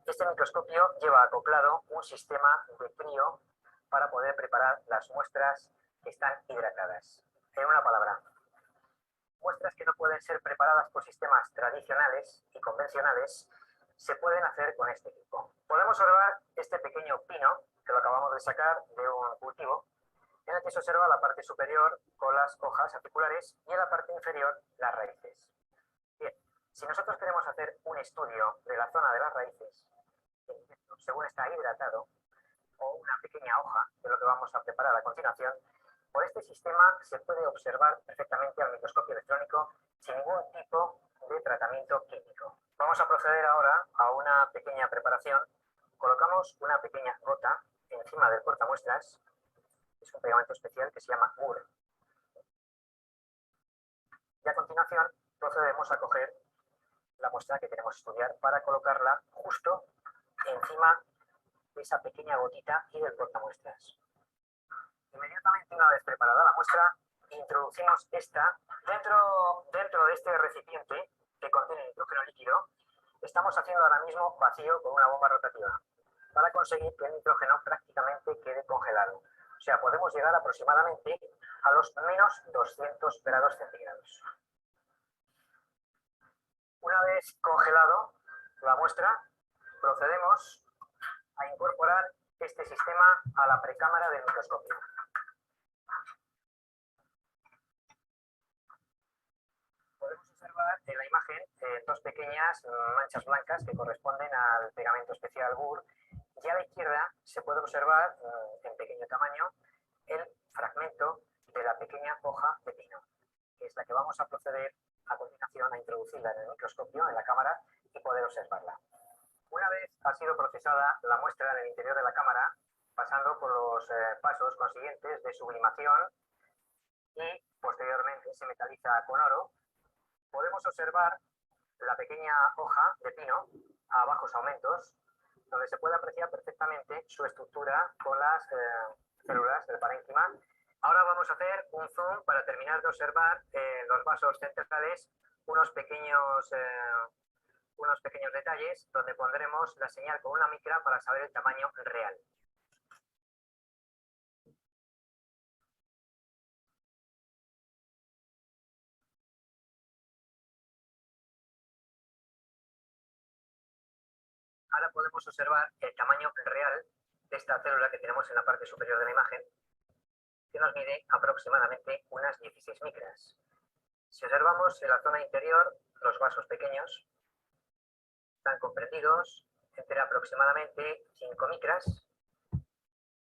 J: Este microscopio lleva acoplado un sistema de frío para poder preparar las muestras que están hidratadas. En una palabra, muestras que no pueden ser preparadas por sistemas tradicionales y convencionales se pueden hacer con este equipo. Podemos observar este pequeño pino que lo acabamos de sacar de un cultivo, en el que se observa la parte superior con las hojas articulares y en la parte inferior las raíces. Bien, si nosotros queremos hacer un estudio de la zona de las raíces, según está hidratado, o una pequeña hoja de lo que vamos a preparar a continuación, por este sistema se puede observar perfectamente al microscopio electrónico sin ningún tipo de tratamiento químico. Vamos a proceder ahora a una pequeña preparación. Colocamos una pequeña gota encima del portamuestras. Es un pegamento especial que se llama GUR. Y a continuación procedemos a coger la muestra que queremos estudiar para colocarla justo encima de esa pequeña gotita y del portamuestras. Inmediatamente, una vez preparada la muestra, introducimos esta dentro de este recipiente que contiene nitrógeno líquido. Estamos haciendo ahora mismo vacío con una bomba rotativa para conseguir que el nitrógeno prácticamente quede congelado. O sea, podemos llegar aproximadamente a los menos 200 grados centígrados. Una vez congelado la muestra, procedemos a incorporar este sistema a la precámara del microscopio. Podemos observar en la imagen dos pequeñas manchas blancas que corresponden al pegamento especial GUR, y a la izquierda se puede observar en pequeño tamaño el fragmento de la pequeña hoja de pino, que es la que vamos a proceder a continuación a introducirla en el microscopio, en la cámara, y poder observarla. Una vez ha sido procesada la muestra en el interior de la cámara, pasando por los pasos consiguientes de sublimación y posteriormente se metaliza con oro, podemos observar la pequeña hoja de pino a bajos aumentos, donde se puede apreciar perfectamente su estructura con las células del parénquima. Ahora vamos a hacer un zoom para terminar de observar en los vasos centrales unos pequeños detalles donde pondremos la señal con una micra para saber el tamaño real. Ahora podemos observar el tamaño real de esta célula que tenemos en la parte superior de la imagen, que nos mide aproximadamente unas 16 micras. Si observamos en la zona interior, los vasos pequeños están comprendidos entre aproximadamente 5 micras,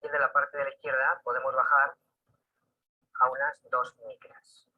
J: y de la parte de la izquierda podemos bajar a unas 2 micras.